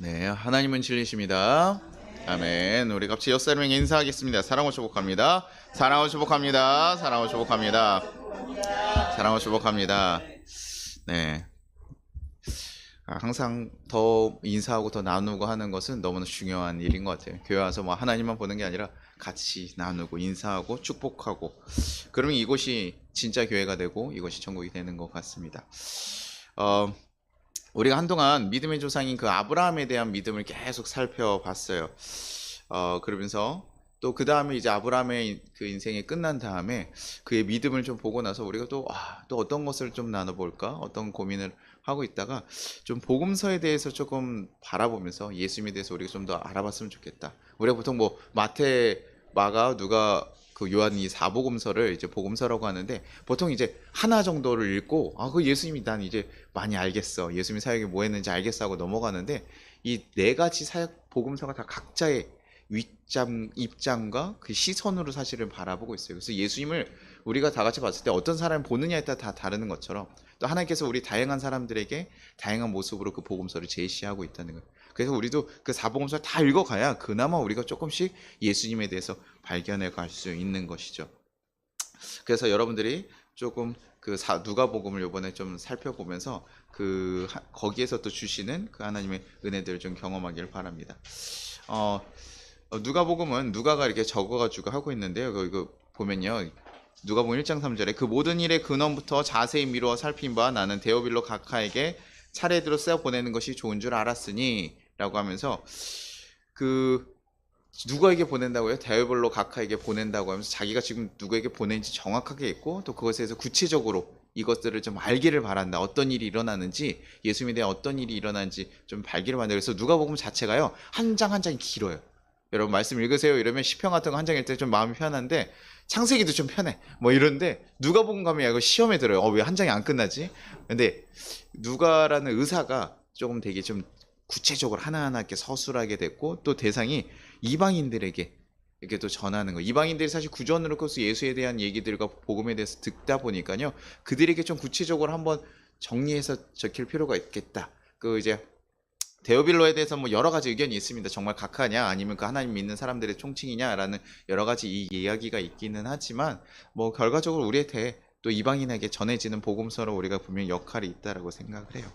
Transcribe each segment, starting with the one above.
네, 하나님은 진리십니다. 아멘. 우리 같이 옆사람에게 인사하겠습니다. 사랑하고 축복합니다. 사랑하고 축복합니다. 사랑하고 축복합니다. 사랑하고 축복합니다. 네. 항상 더 인사하고 더 나누고 하는 것은 너무나 중요한 일인 것 같아요. 교회 와서 뭐 하나님만 보는 게 아니라 같이 나누고 인사하고 축복하고, 그러면 이곳이 진짜 교회가 되고 이것이 천국이 되는 것 같습니다. 우리가 한동안 믿음의 조상인 그 아브라함에 대한 믿음을 계속 살펴봤어요. 그러면서 또 그 다음에 이제 아브라함의 그 인생이 끝난 다음에 그의 믿음을 좀 보고 나서 우리가 또 어떤 것을 좀 나눠볼까? 어떤 고민을 하고 있다가 좀 복음서에 대해서 조금 바라보면서 예수님에 대해서 우리가 좀 더 알아봤으면 좋겠다. 우리가 보통 뭐 마태, 마가, 누가, 그 요한 이 사복음서를 이제 복음서라고 하는데, 보통 이제 하나 정도를 읽고 그 예수님이 난 이제 많이 알겠어, 예수님이 사역에 뭐 했는지 알겠어 하고 넘어가는데, 이 네 가지 사역 복음서가 다 각자의 입장과 그 시선으로 사실은 바라보고 있어요. 그래서 예수님을 우리가 다 같이 봤을 때 어떤 사람을 보느냐에 따라 다 다르는 것처럼, 또 하나님께서 우리 다양한 사람들에게 다양한 모습으로 그 복음서를 제시하고 있다는 거예요. 그래서 우리도 그 사복음서를 다 읽어가야 그나마 우리가 조금씩 예수님에 대해서 발견해 갈 수 있는 것이죠. 그래서 여러분들이 조금 그 누가복음을 이번에 좀 살펴보면서 거기에서 또 주시는 그 하나님의 은혜들을 좀 경험하기를 바랍니다. 누가복음은 누가가 이렇게 적어가지고 하고 있는데요. 이거 보면요, 누가복음 1장 3절에 그 모든 일의 근원부터 자세히 미루어 살핀 바 나는 데오빌로 각하에게 차례대로 쓰어 보내는 것이 좋은 줄 알았으니 라고 하면서, 누구에게 보낸다고요? 데오빌로 각하에게 보낸다고 하면서 자기가 지금 누구에게 보낸지 정확하게 있고, 또 그것에 대해서 구체적으로 이것들을 좀 알기를 바란다. 어떤 일이 일어나는지, 예수님에 대한 어떤 일이 일어나는지 좀 알기를 바란다. 그래서 누가복음 자체가요, 한 장 한 장이 길어요. 여러분 말씀 읽으세요 이러면 시편 같은 거 한 장 읽을 때 좀 마음이 편한데, 창세기도 좀 편해 뭐 이런데, 누가복음 가면 이거 시험에 들어요. 왜 한 장이 안 끝나지? 근데 누가라는 의사가 조금 되게 좀 구체적으로 하나하나 이렇게 서술하게 됐고, 또 대상이 이방인들에게 이렇게 또 전하는 거. 이방인들이 사실 구전으로 커서 예수에 대한 얘기들과 복음에 대해서 듣다 보니까요, 그들에게 좀 구체적으로 한번 정리해서 적힐 필요가 있겠다. 이제 데오빌로에 대해서 뭐 여러 가지 의견이 있습니다. 정말 각하냐, 아니면 그 하나님 믿는 사람들의 총칭이냐라는 여러 가지 이 이야기가 있기는 하지만, 뭐 결과적으로 우리한테 또 이방인에게 전해지는 복음서로 우리가 분명히 역할이 있다라고 생각을 해요.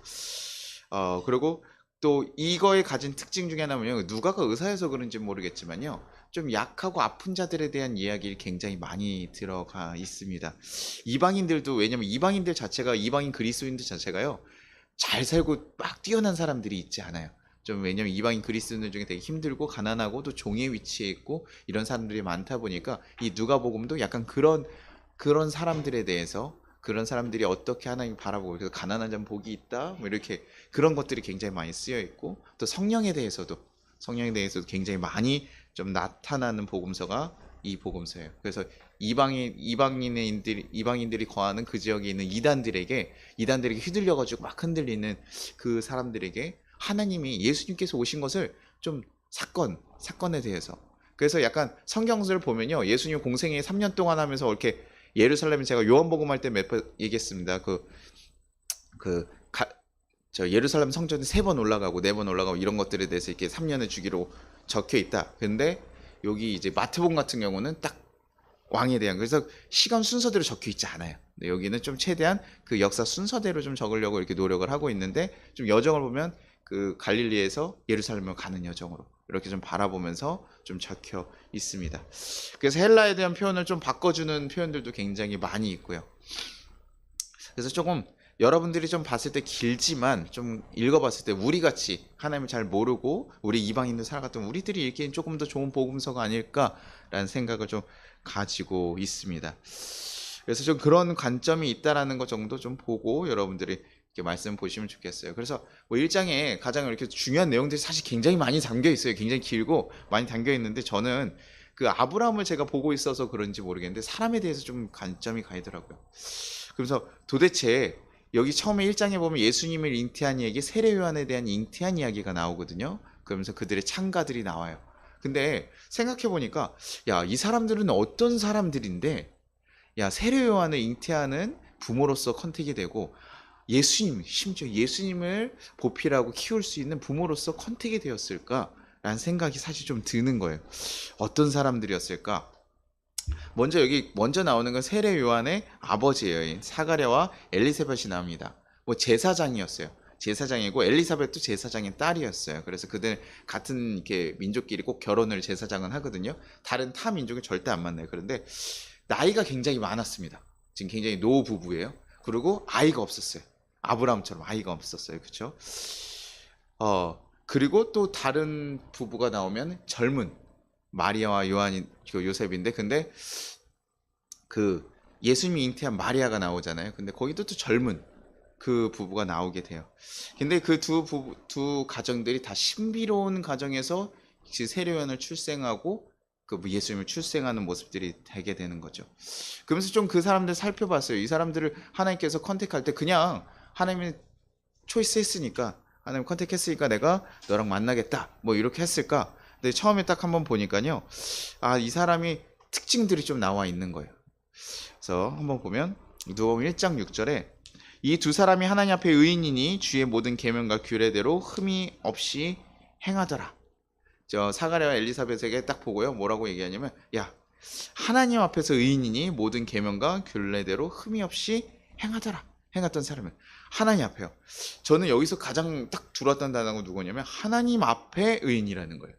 그리고 또 이거에 가진 특징 중에 하나는요, 누가가 의사여서 그런지 모르겠지만요, 좀 약하고 아픈 자들에 대한 이야기를 굉장히 많이 들어가 있습니다. 이방인들도, 왜냐면 이방인들 자체가, 이방인 그리스도인들 자체가요, 잘 살고 막 뛰어난 사람들이 있지 않아요. 좀, 왜냐면 이방인 그리스도인들 중에 되게 힘들고 가난하고 또 종의 위치에 있고 이런 사람들이 많다 보니까, 이 누가복음도 약간 그런 사람들에 대해서, 그런 사람들이 어떻게 하나님 바라보고, 그래서 가난한 자는 복이 있다 뭐 이렇게, 그런 것들이 굉장히 많이 쓰여 있고, 또 성령에 대해서도 굉장히 많이 좀 나타나는 복음서가 이 복음서예요. 그래서 이방인들이 거하는 그 지역에 있는 이단들에게 휘둘려가지고 막 흔들리는 그 사람들에게 하나님이, 예수님께서 오신 것을 좀 사건에 대해서, 그래서 약간 성경을 보면요, 예수님 공생애 3년 동안 하면서 이렇게 예루살렘에, 제가 요한복음 할 때 몇 번 얘기했습니다. 예루살렘 성전에 3번 올라가고 4번 올라가고 이런 것들에 대해서 이렇게 3년의 주기로 적혀 있다. 근데 여기 이제 마태복음 같은 경우는 딱 왕에 대한, 그래서 시간 순서대로 적혀 있지 않아요. 근데 여기는 좀 최대한 그 역사 순서대로 좀 적으려고 이렇게 노력을 하고 있는데, 좀 여정을 보면 그 갈릴리에서 예루살렘으로 가는 여정으로 이렇게 좀 바라보면서 좀 적혀 있습니다. 그래서 헬라에 대한 표현을 좀 바꿔주는 표현들도 굉장히 많이 있고요. 그래서 조금 여러분들이 좀 봤을 때 길지만, 좀 읽어봤을 때 우리같이 하나님을 잘 모르고 우리 이방인들 살아갔던 우리들이 읽기엔 조금 더 좋은 복음서가 아닐까라는 생각을 좀 가지고 있습니다. 그래서 좀 그런 관점이 있다라는 것 정도 좀 보고 여러분들이 이렇게 말씀 보시면 좋겠어요. 그래서 뭐 1장에 가장 이렇게 중요한 내용들이 사실 굉장히 많이 담겨 있어요. 굉장히 길고 많이 담겨 있는데, 저는 그 아브라함을 제가 보고 있어서 그런지 모르겠는데 사람에 대해서 좀 관점이 가더라고요. 그래서 도대체 여기 처음에 1장에 보면 예수님을 잉태한 이야기, 세례 요한에 대한 잉태한 이야기가 나오거든요. 그러면서 그들의 창가들이 나와요. 근데 생각해 보니까, 야, 이 사람들은 어떤 사람들인데, 야, 세례 요한을 잉태하는 부모로서 컨택이 되고, 예수님, 심지어 예수님을 보필하고 키울 수 있는 부모로서 컨택이 되었을까라는 생각이 사실 좀 드는 거예요. 어떤 사람들이었을까? 먼저 여기 먼저 나오는 건 세례 요한의 아버지예요. 사가랴와 엘리사벳이 나옵니다. 뭐 제사장이었어요. 제사장이고 엘리사벳도 제사장의 딸이었어요. 그래서 그들 같은 이렇게 민족끼리 꼭 결혼을 제사장은 하거든요. 다른 타 민족은 절대 안 만나요. 그런데 나이가 굉장히 많았습니다. 지금 굉장히 노 부부예요. 그리고 아이가 없었어요. 아브라함처럼 아이가 없었어요. 그렇죠? 그리고 또 다른 부부가 나오면 젊은 마리아와 요한이 요셉인데, 근데 그 예수님이 잉태한 마리아가 나오잖아요. 근데 거기도 또 젊은 그 부부가 나오게 돼요. 근데 그 두 가정들이 다 신비로운 가정에서 세례요한을 출생하고 그 예수님을 출생하는 모습들이 되게 되는 거죠. 그러면서 좀 그 사람들 살펴봤어요. 이 사람들을 하나님께서 컨택할 때 그냥 하나님이 초이스했으니까, 하나님 컨택했으니까 내가 너랑 만나겠다 뭐 이렇게 했을까? 근데 처음에 딱 한번 보니까요, 이 사람이 특징들이 좀 나와 있는 거예요. 그래서 한번 보면 누가복음 1장 6절에 이 두 사람이 하나님 앞에 의인이니 주의 모든 계명과 규례대로 흠이 없이 행하더라. 저 사가랴와 엘리사벳에게 딱 보고요, 뭐라고 얘기하냐면, 야, 하나님 앞에서 의인이니 모든 계명과 규례대로 흠이 없이 행하더라. 행했던 사람은 하나님 앞에요. 저는 여기서 가장 딱 들어왔던 단어가 누구냐면 하나님 앞에 의인이라는 거예요.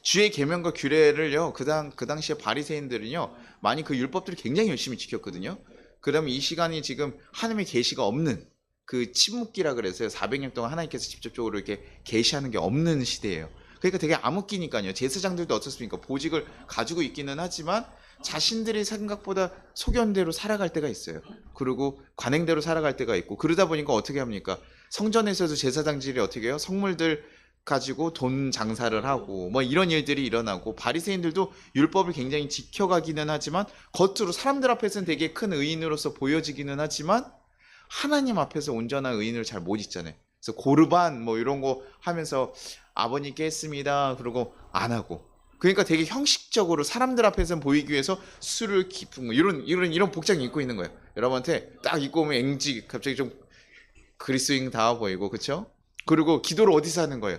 주의 계명과 규례를요, 그 당시에 바리새인들은요 많이 그 율법들을 굉장히 열심히 지켰거든요. 그러면 이 시간이 지금 하나님의 계시가 없는 그 침묵기라 그래서요, 400년 동안 하나님께서 직접적으로 이렇게 계시하는 게 없는 시대예요. 그러니까 되게 암흑기니까요. 제사장들도 어떻습니까? 보직을 가지고 있기는 하지만 자신들이 생각보다 소견대로 살아갈 때가 있어요. 그리고 관행대로 살아갈 때가 있고, 그러다 보니까 어떻게 합니까? 성전에서도 제사장들이 어떻게 해요? 성물들 가지고 돈 장사를 하고 뭐 이런 일들이 일어나고, 바리새인들도 율법을 굉장히 지켜가기는 하지만 겉으로 사람들 앞에서는 되게 큰 의인으로서 보여지기는 하지만 하나님 앞에서 온전한 의인을 잘 못 있잖아요. 그래서 고르반 뭐 이런 거 하면서 아버님께 했습니다 그러고 안 하고, 그러니까 되게 형식적으로 사람들 앞에서는 보이기 위해서 술을 깊은 거 이런 복장 입고 있는 거예요. 여러분한테 딱 입고 오면 앵지 갑자기 좀 그리스인 다워 보이고, 그렇죠? 그리고 기도를 어디서 하는 거예요?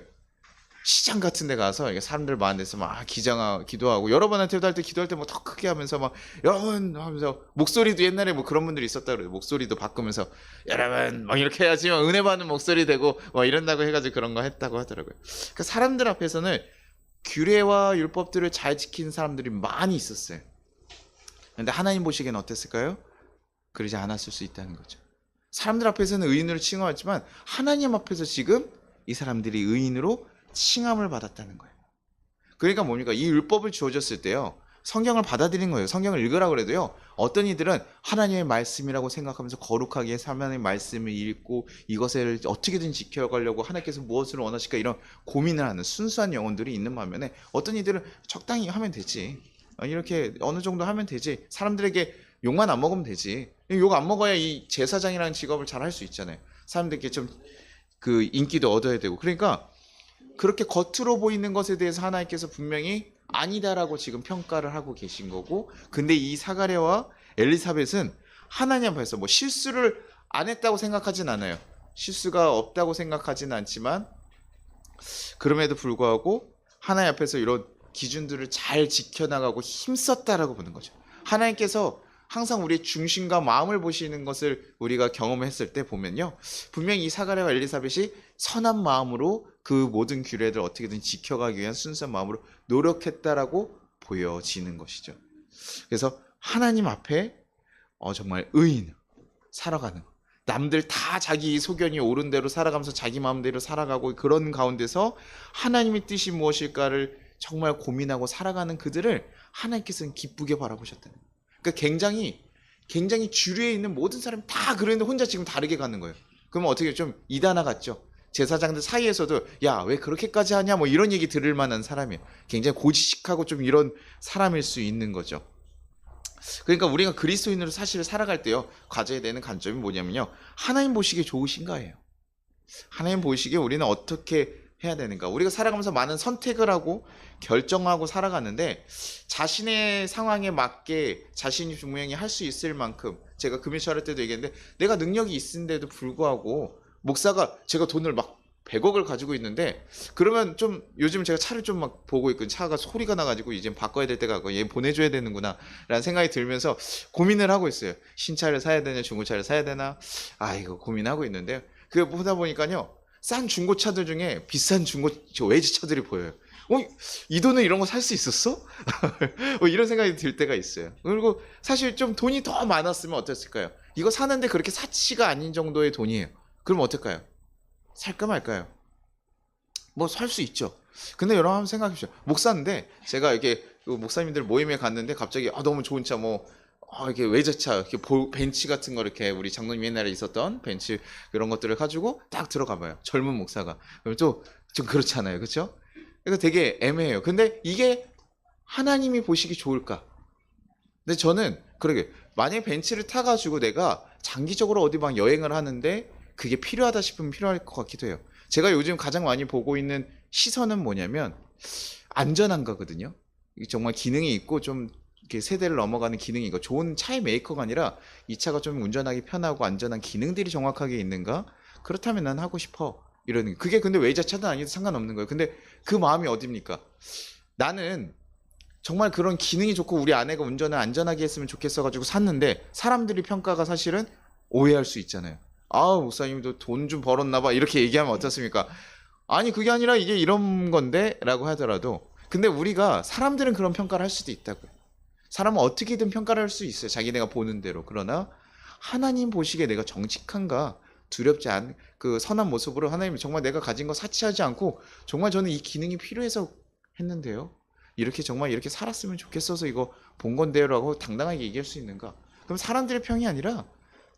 시장 같은 데 가서 사람들 많은 데서 막 기도하고, 여러분한테도 할 때 기도할 때 뭐 더 크게 하면서 막 여러분 하면서, 목소리도 옛날에 뭐 그런 분들이 있었다 그래요. 목소리도 바꾸면서 여러분 막 이렇게 해야지 막 은혜 받는 목소리 되고 막 이런다고 해가지고 그런 거 했다고 하더라고요. 그러니까 사람들 앞에서는 규례와 율법들을 잘 지키는 사람들이 많이 있었어요. 근데 하나님 보시기엔 어땠을까요? 그러지 않았을 수 있다는 거죠. 사람들 앞에서는 의인으로 칭함하지만 하나님 앞에서 지금 이 사람들이 의인으로 칭함을 받았다는 거예요. 그러니까 뭡니까? 이 율법을 주어졌을 때요, 성경을 받아들인 거예요. 성경을 읽으라고 그래도요, 어떤 이들은 하나님의 말씀이라고 생각하면서 거룩하게 하나님의 말씀을 읽고 이것을 어떻게든 지켜가려고 하나님께서 무엇을 원하실까 이런 고민을 하는 순수한 영혼들이 있는 반면에, 어떤 이들은 적당히 하면 되지, 이렇게 어느 정도 하면 되지, 사람들에게 욕만 안 먹으면 되지, 욕 안 먹어야 이 제사장이라는 직업을 잘 할 수 있잖아요. 사람들께 좀 그 인기도 얻어야 되고. 그러니까 그렇게 겉으로 보이는 것에 대해서 하나님께서 분명히 아니다라고 지금 평가를 하고 계신 거고, 근데 이 사가랴와 엘리사벳은 하나님 앞에서 뭐 실수를 안 했다고 생각하진 않아요. 실수가 없다고 생각하진 않지만 그럼에도 불구하고 하나님 앞에서 이런 기준들을 잘 지켜나가고 힘썼다라고 보는 거죠. 하나님께서 항상 우리의 중심과 마음을 보시는 것을 우리가 경험했을 때 보면요, 분명히 이 사가랴와 엘리사벳이 선한 마음으로 그 모든 규례를 어떻게든 지켜가기 위한 순수한 마음으로 노력했다라고 보여지는 것이죠. 그래서 하나님 앞에 정말 의인 살아가는, 남들 다 자기 소견이 옳은 대로 살아가면서 자기 마음대로 살아가고, 그런 가운데서 하나님의 뜻이 무엇일까를 정말 고민하고 살아가는 그들을 하나님께서는 기쁘게 바라보셨다는 거예요. 그러니까 굉장히 주류에 있는 모든 사람이 다 그랬는데 혼자 지금 다르게 가는 거예요. 그러면 어떻게 좀 이단아 같죠? 제사장들 사이에서도 야, 왜 그렇게까지 하냐 뭐 이런 얘기 들을 만한 사람이에요. 굉장히 고지식하고 좀 이런 사람일 수 있는 거죠. 그러니까 우리가 그리스도인으로 사실 살아갈 때요, 가져야 되는 관점이 뭐냐면요, 하나님 보시기에 좋으신가예요. 하나님 보시기에 우리는 어떻게 해야 되는가? 우리가 살아가면서 많은 선택을 하고 결정하고 살아가는데 자신의 상황에 맞게 자신이 분명히 할 수 있을 만큼 제가 금요일 때도 얘기했는데 내가 능력이 있는데도 불구하고 목사가 제가 돈을 막 100억을 가지고 있는데 그러면 좀 요즘 제가 차를 좀 막 보고 있고 차가 소리가 나가지고 이제 바꿔야 될 때가 있고 얘 보내줘야 되는구나 라는 생각이 들면서 고민을 하고 있어요. 신차를 사야 되냐 중고차를 사야 되나 이거 고민하고 있는데요. 그거 보다 보니까요 싼 중고차들 중에 비싼 외제차들이 보여요. 이 돈은 이런 거 살 수 있었어? 이런 생각이 들 때가 있어요. 그리고 사실 좀 돈이 더 많았으면 어땠을까요? 이거 사는데 그렇게 사치가 아닌 정도의 돈이에요. 그럼 어떨까요? 살까 말까요? 뭐 살 수 있죠. 근데 여러분 한번 생각해 보십시오. 목사인데 제가 이렇게 그 목사님들 모임에 갔는데 갑자기 너무 좋은 차 이렇게 외제차 이렇게 벤츠 같은 거 이렇게 우리 장로님 옛날에 있었던 벤츠 그런 것들을 가지고 딱 들어가 봐요. 젊은 목사가. 그럼 또 좀 그렇잖아요. 그렇죠? 그래서 되게 애매해요. 근데 이게 하나님이 보시기 좋을까? 근데 저는 그러게 만약에 벤츠를 타가지고 내가 장기적으로 어디 막 여행을 하는데 그게 필요하다 싶으면 필요할 것 같기도 해요. 제가 요즘 가장 많이 보고 있는 시선은 뭐냐면 안전한 거거든요. 이게 정말 기능이 있고 좀 이렇게 세대를 넘어가는 기능이 있고 좋은 차의 메이커가 아니라 이 차가 좀 운전하기 편하고 안전한 기능들이 정확하게 있는가? 그렇다면 난 하고 싶어. 이러는 그게 근데 외제차든 아니든 상관없는 거예요. 근데 그 마음이 어딥니까? 나는 정말 그런 기능이 좋고 우리 아내가 운전을 안전하게 했으면 좋겠어 가지고 샀는데 사람들이 평가가 사실은 오해할 수 있잖아요. 목사님도 돈 좀 벌었나 봐. 이렇게 얘기하면 어떻습니까? 아니 그게 아니라 이게 이런 건데 라고 하더라도 근데 우리가 사람들은 그런 평가를 할 수도 있다고요. 사람은 어떻게든 평가를 할 수 있어요. 자기네가 보는 대로. 그러나 하나님 보시기에 내가 정직한가 두렵지 않은 그 선한 모습으로 하나님이 정말 내가 가진 거 사치하지 않고 정말 저는 이 기능이 필요해서 했는데요. 이렇게 정말 이렇게 살았으면 좋겠어서 이거 본 건데요라고 당당하게 얘기할 수 있는가? 그럼 사람들의 평이 아니라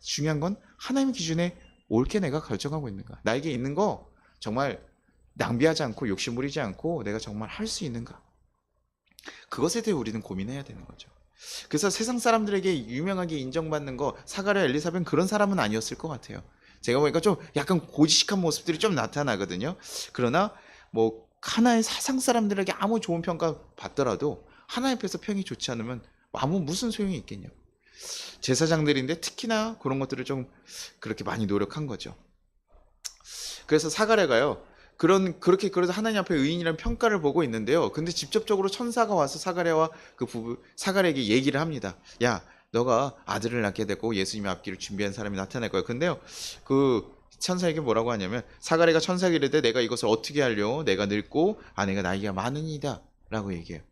중요한 건 하나님 기준에 옳게 내가 결정하고 있는가? 나에게 있는 거 정말 낭비하지 않고 욕심 부리지 않고 내가 정말 할 수 있는가? 그것에 대해 우리는 고민해야 되는 거죠. 그래서 세상 사람들에게 유명하게 인정받는 거 사가랴 엘리사벳은 그런 사람은 아니었을 것 같아요. 제가 보니까 좀 약간 고지식한 모습들이 좀 나타나거든요. 그러나 뭐 하나의 사상 사람들에게 아무 좋은 평가 받더라도 하나님 앞에서 평이 좋지 않으면 무슨 소용이 있겠냐. 제사장들인데 특히나 그런 것들을 좀 그렇게 많이 노력한 거죠. 그래서 사가랴가요. 그렇게 그래서 하나님 앞에 의인이라는 평가를 보고 있는데요. 근데 직접적으로 천사가 와서 사가랴와 사가랴에게 얘기를 합니다. 야, 너가 아들을 낳게 되고 예수님의 앞길을 준비한 사람이 나타날 거야. 근데요, 그 천사에게 뭐라고 하냐면 사가랴가 천사에게 이르되 내가 이것을 어떻게 하려? 내가 늙고 아내가 나이가 많으니이다 라고 얘기해요.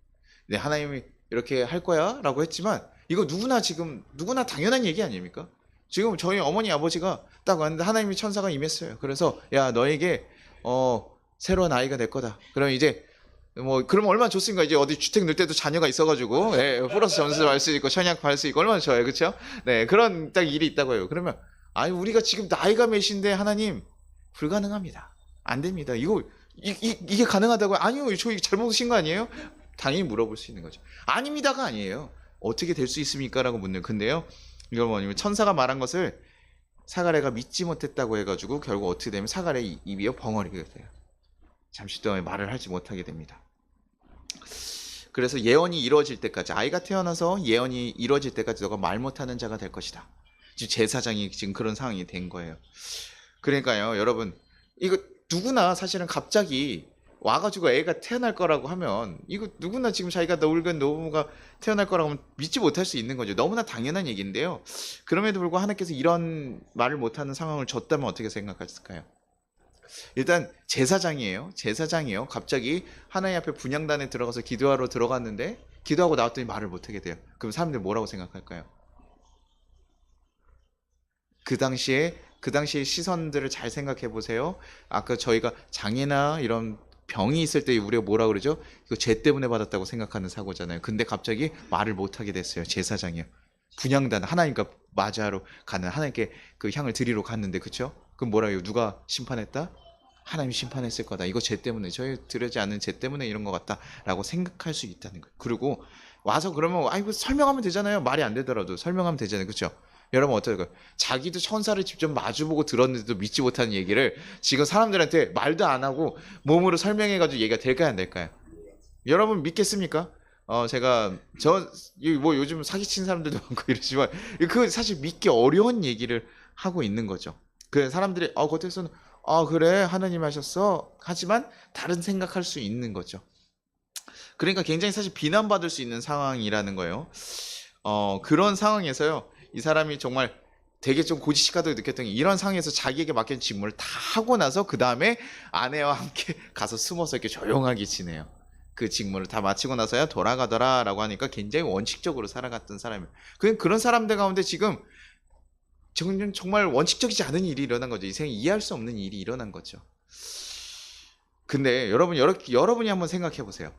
네, 하나님이 이렇게 할 거야 라고 했지만 이거 누구나 당연한 얘기 아닙니까? 지금 저희 어머니 아버지가 딱 왔는데 하나님이 천사가 임했어요. 그래서 야 너에게 새로운 아이가 될 거다. 그럼 이제 그러면 얼마나 좋습니까? 이제 어디 주택 넣을 때도 자녀가 있어가지고 플러스 점수 받을 수 있고 청약 받을 수 있고 얼마나 좋아요, 그렇죠? 네, 그런 딱 일이 있다고 해요. 그러면 우리가 지금 나이가 몇인데 하나님 불가능합니다. 안 됩니다. 이게 가능하다고요? 아니요, 저 잘못하신 거 아니에요? 당연히 물어볼 수 있는 거죠. 아닙니다가 아니에요. 어떻게 될 수 있습니까? 라고 묻는. 근데요, 이걸 뭐냐면 천사가 말한 것을 사가랴가 믿지 못했다고 해가지고 결국 어떻게 되면 사가랴의 입이 벙어리게 돼요. 잠시 동안 말을 하지 못하게 됩니다. 그래서 예언이 이루어질 때까지 아이가 태어나서 예언이 이루어질 때까지 너가 말 못하는 자가 될 것이다. 지금 제사장이 지금 그런 상황이 된 거예요. 그러니까요, 여러분 이거 누구나 사실은 갑자기 와가지고 애가 태어날 거라고 하면 이거 누구나 지금 자기가 놀건 노부모가 태어날 거라고 하면 믿지 못할 수 있는 거죠. 너무나 당연한 얘기인데요. 그럼에도 불구하고 하나님께서 이런 말을 못하는 상황을 줬다면 어떻게 생각하실까요? 일단 제사장이에요. 갑자기 하나님 앞에 분향단에 들어가서 기도하러 들어갔는데 기도하고 나왔더니 말을 못하게 돼요. 그럼 사람들이 뭐라고 생각할까요? 그 당시에 시선들을 잘 생각해 보세요. 아까 저희가 장애나 이런 병이 있을 때 우리가 뭐라 그러죠? 이거 죄 때문에 받았다고 생각하는 사고잖아요. 근데 갑자기 말을 못하게 됐어요. 제사장이요. 분향단 하나님과 맞이하러 가는 하나님께 그 향을 드리러 갔는데 그쵸? 그럼 뭐라 해요? 누가 심판했다? 하나님이 심판했을 거다. 이거 죄 때문에 저희 드리지 않은 죄 때문에 이런 것 같다라고 생각할 수 있다는 거예요. 그리고 와서 그러면 설명하면 되잖아요. 말이 안 되더라도 설명하면 되잖아요. 그렇죠? 여러분 어떨까요? 자기도 천사를 직접 마주보고 들었는데도 믿지 못하는 얘기를 지금 사람들한테 말도 안 하고 몸으로 설명해가지고 얘기가 될까요, 안 될까요? 여러분 믿겠습니까? 제가 뭐 요즘 사기친 사람들도 많고 이러지만 그 사실 믿기 어려운 얘기를 하고 있는 거죠. 그 사람들이 겉에서는 그래 하나님 하셨어 하지만 다른 생각할 수 있는 거죠. 그러니까 굉장히 사실 비난받을 수 있는 상황이라는 거예요. 그런 상황에서요, 이 사람이 정말 되게 좀 고지식하다고 느꼈던 게 이런 상황에서 자기에게 맡긴 직무를 다 하고 나서 그 다음에 아내와 함께 가서 숨어서 이렇게 조용하게 지내요. 그 직무를 다 마치고 나서야 돌아가더라라고 하니까 굉장히 원칙적으로 살아갔던 사람이에요. 그런 사람들 가운데 지금 정말 원칙적이지 않은 일이 일어난 거죠. 이 세상에 이해할 수 없는 일이 일어난 거죠. 근데 여러분이 한번 생각해 보세요.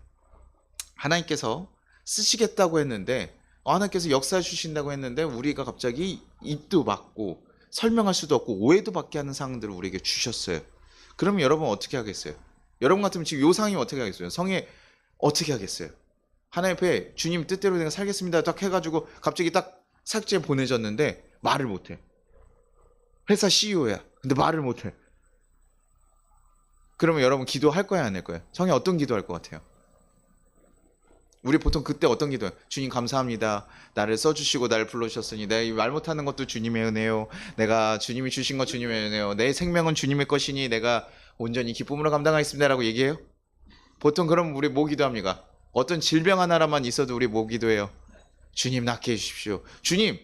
하나님께서 쓰시겠다고 했는데 하나님께서 역사해 주신다고 했는데 우리가 갑자기 입도 막고 설명할 수도 없고 오해도 받게 하는 상황들을 우리에게 주셨어요. 그러면 여러분 어떻게 하겠어요? 여러분 같으면 지금 요 상황이 어떻게 하겠어요? 성에 어떻게 하겠어요? 하나님 앞에 주님 뜻대로 내가 살겠습니다 딱 해가지고 갑자기 딱 삭제 보내졌는데 말을 못해. 회사 CEO야. 근데 말을 못해. 그러면 여러분 기도할 거야 안 할 거야? 성에 어떤 기도할 것 같아요? 우리 보통 그때 어떤 기도예요? 주님 감사합니다. 나를 써주시고 나를 불러주셨으니 내가 말 못하는 것도 주님의 은혜요. 내가 주님이 주신 것 주님의 은혜요. 내 생명은 주님의 것이니 내가 온전히 기쁨으로 감당하겠습니다 라고 얘기해요? 보통 그럼 우리 뭐 기도합니까? 어떤 질병 하나라만 있어도 우리 뭐 기도해요? 주님 낫게 해주십시오. 주님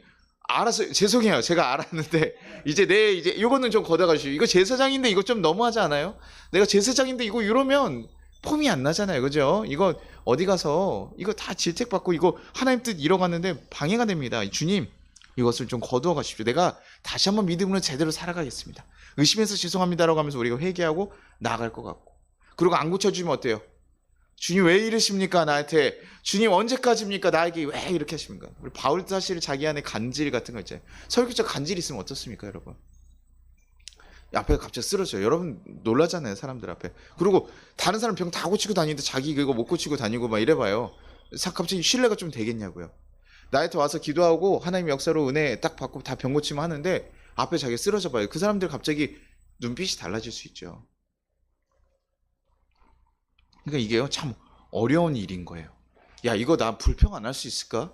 알았어요. 죄송해요. 제가 알았는데 이제 이거는 좀 걷어가 주시오. 이거 제사장인데 이거 좀 너무하지 않아요? 내가 제사장인데 이거 이러면 폼이 안 나잖아요. 그죠? 이거 어디 가서 이거 다 질책받고 이거 하나님 뜻 잃어갔는데 방해가 됩니다. 주님 이것을 좀 거두어 가십시오. 내가 다시 한번 믿음으로 제대로 살아가겠습니다. 의심해서 죄송합니다라고 하면서 우리가 회개하고 나아갈 것 같고, 그리고 안 고쳐주면 어때요? 주님 왜 이러십니까 나한테? 주님 언제까지입니까 나에게 왜 이렇게 하십니까? 우리 바울도 사실 자기 안에 간질 같은 거 있잖아요. 설교자 간질 있으면 어떻습니까 여러분? 앞에 갑자기 쓰러져요. 여러분 놀라잖아요 사람들 앞에. 그리고 다른 사람 병 다 고치고 다니는데 자기 그거 못 고치고 다니고 막 이래봐요. 갑자기 신뢰가 좀 되겠냐고요. 나한테 와서 기도하고 하나님 역사로 은혜 딱 받고 다 병 고치면 하는데 앞에 자기 쓰러져 봐요. 그 사람들 갑자기 눈빛이 달라질 수 있죠. 그러니까 이게요 참 어려운 일인 거예요. 야 이거 나 불평 안 할 수 있을까?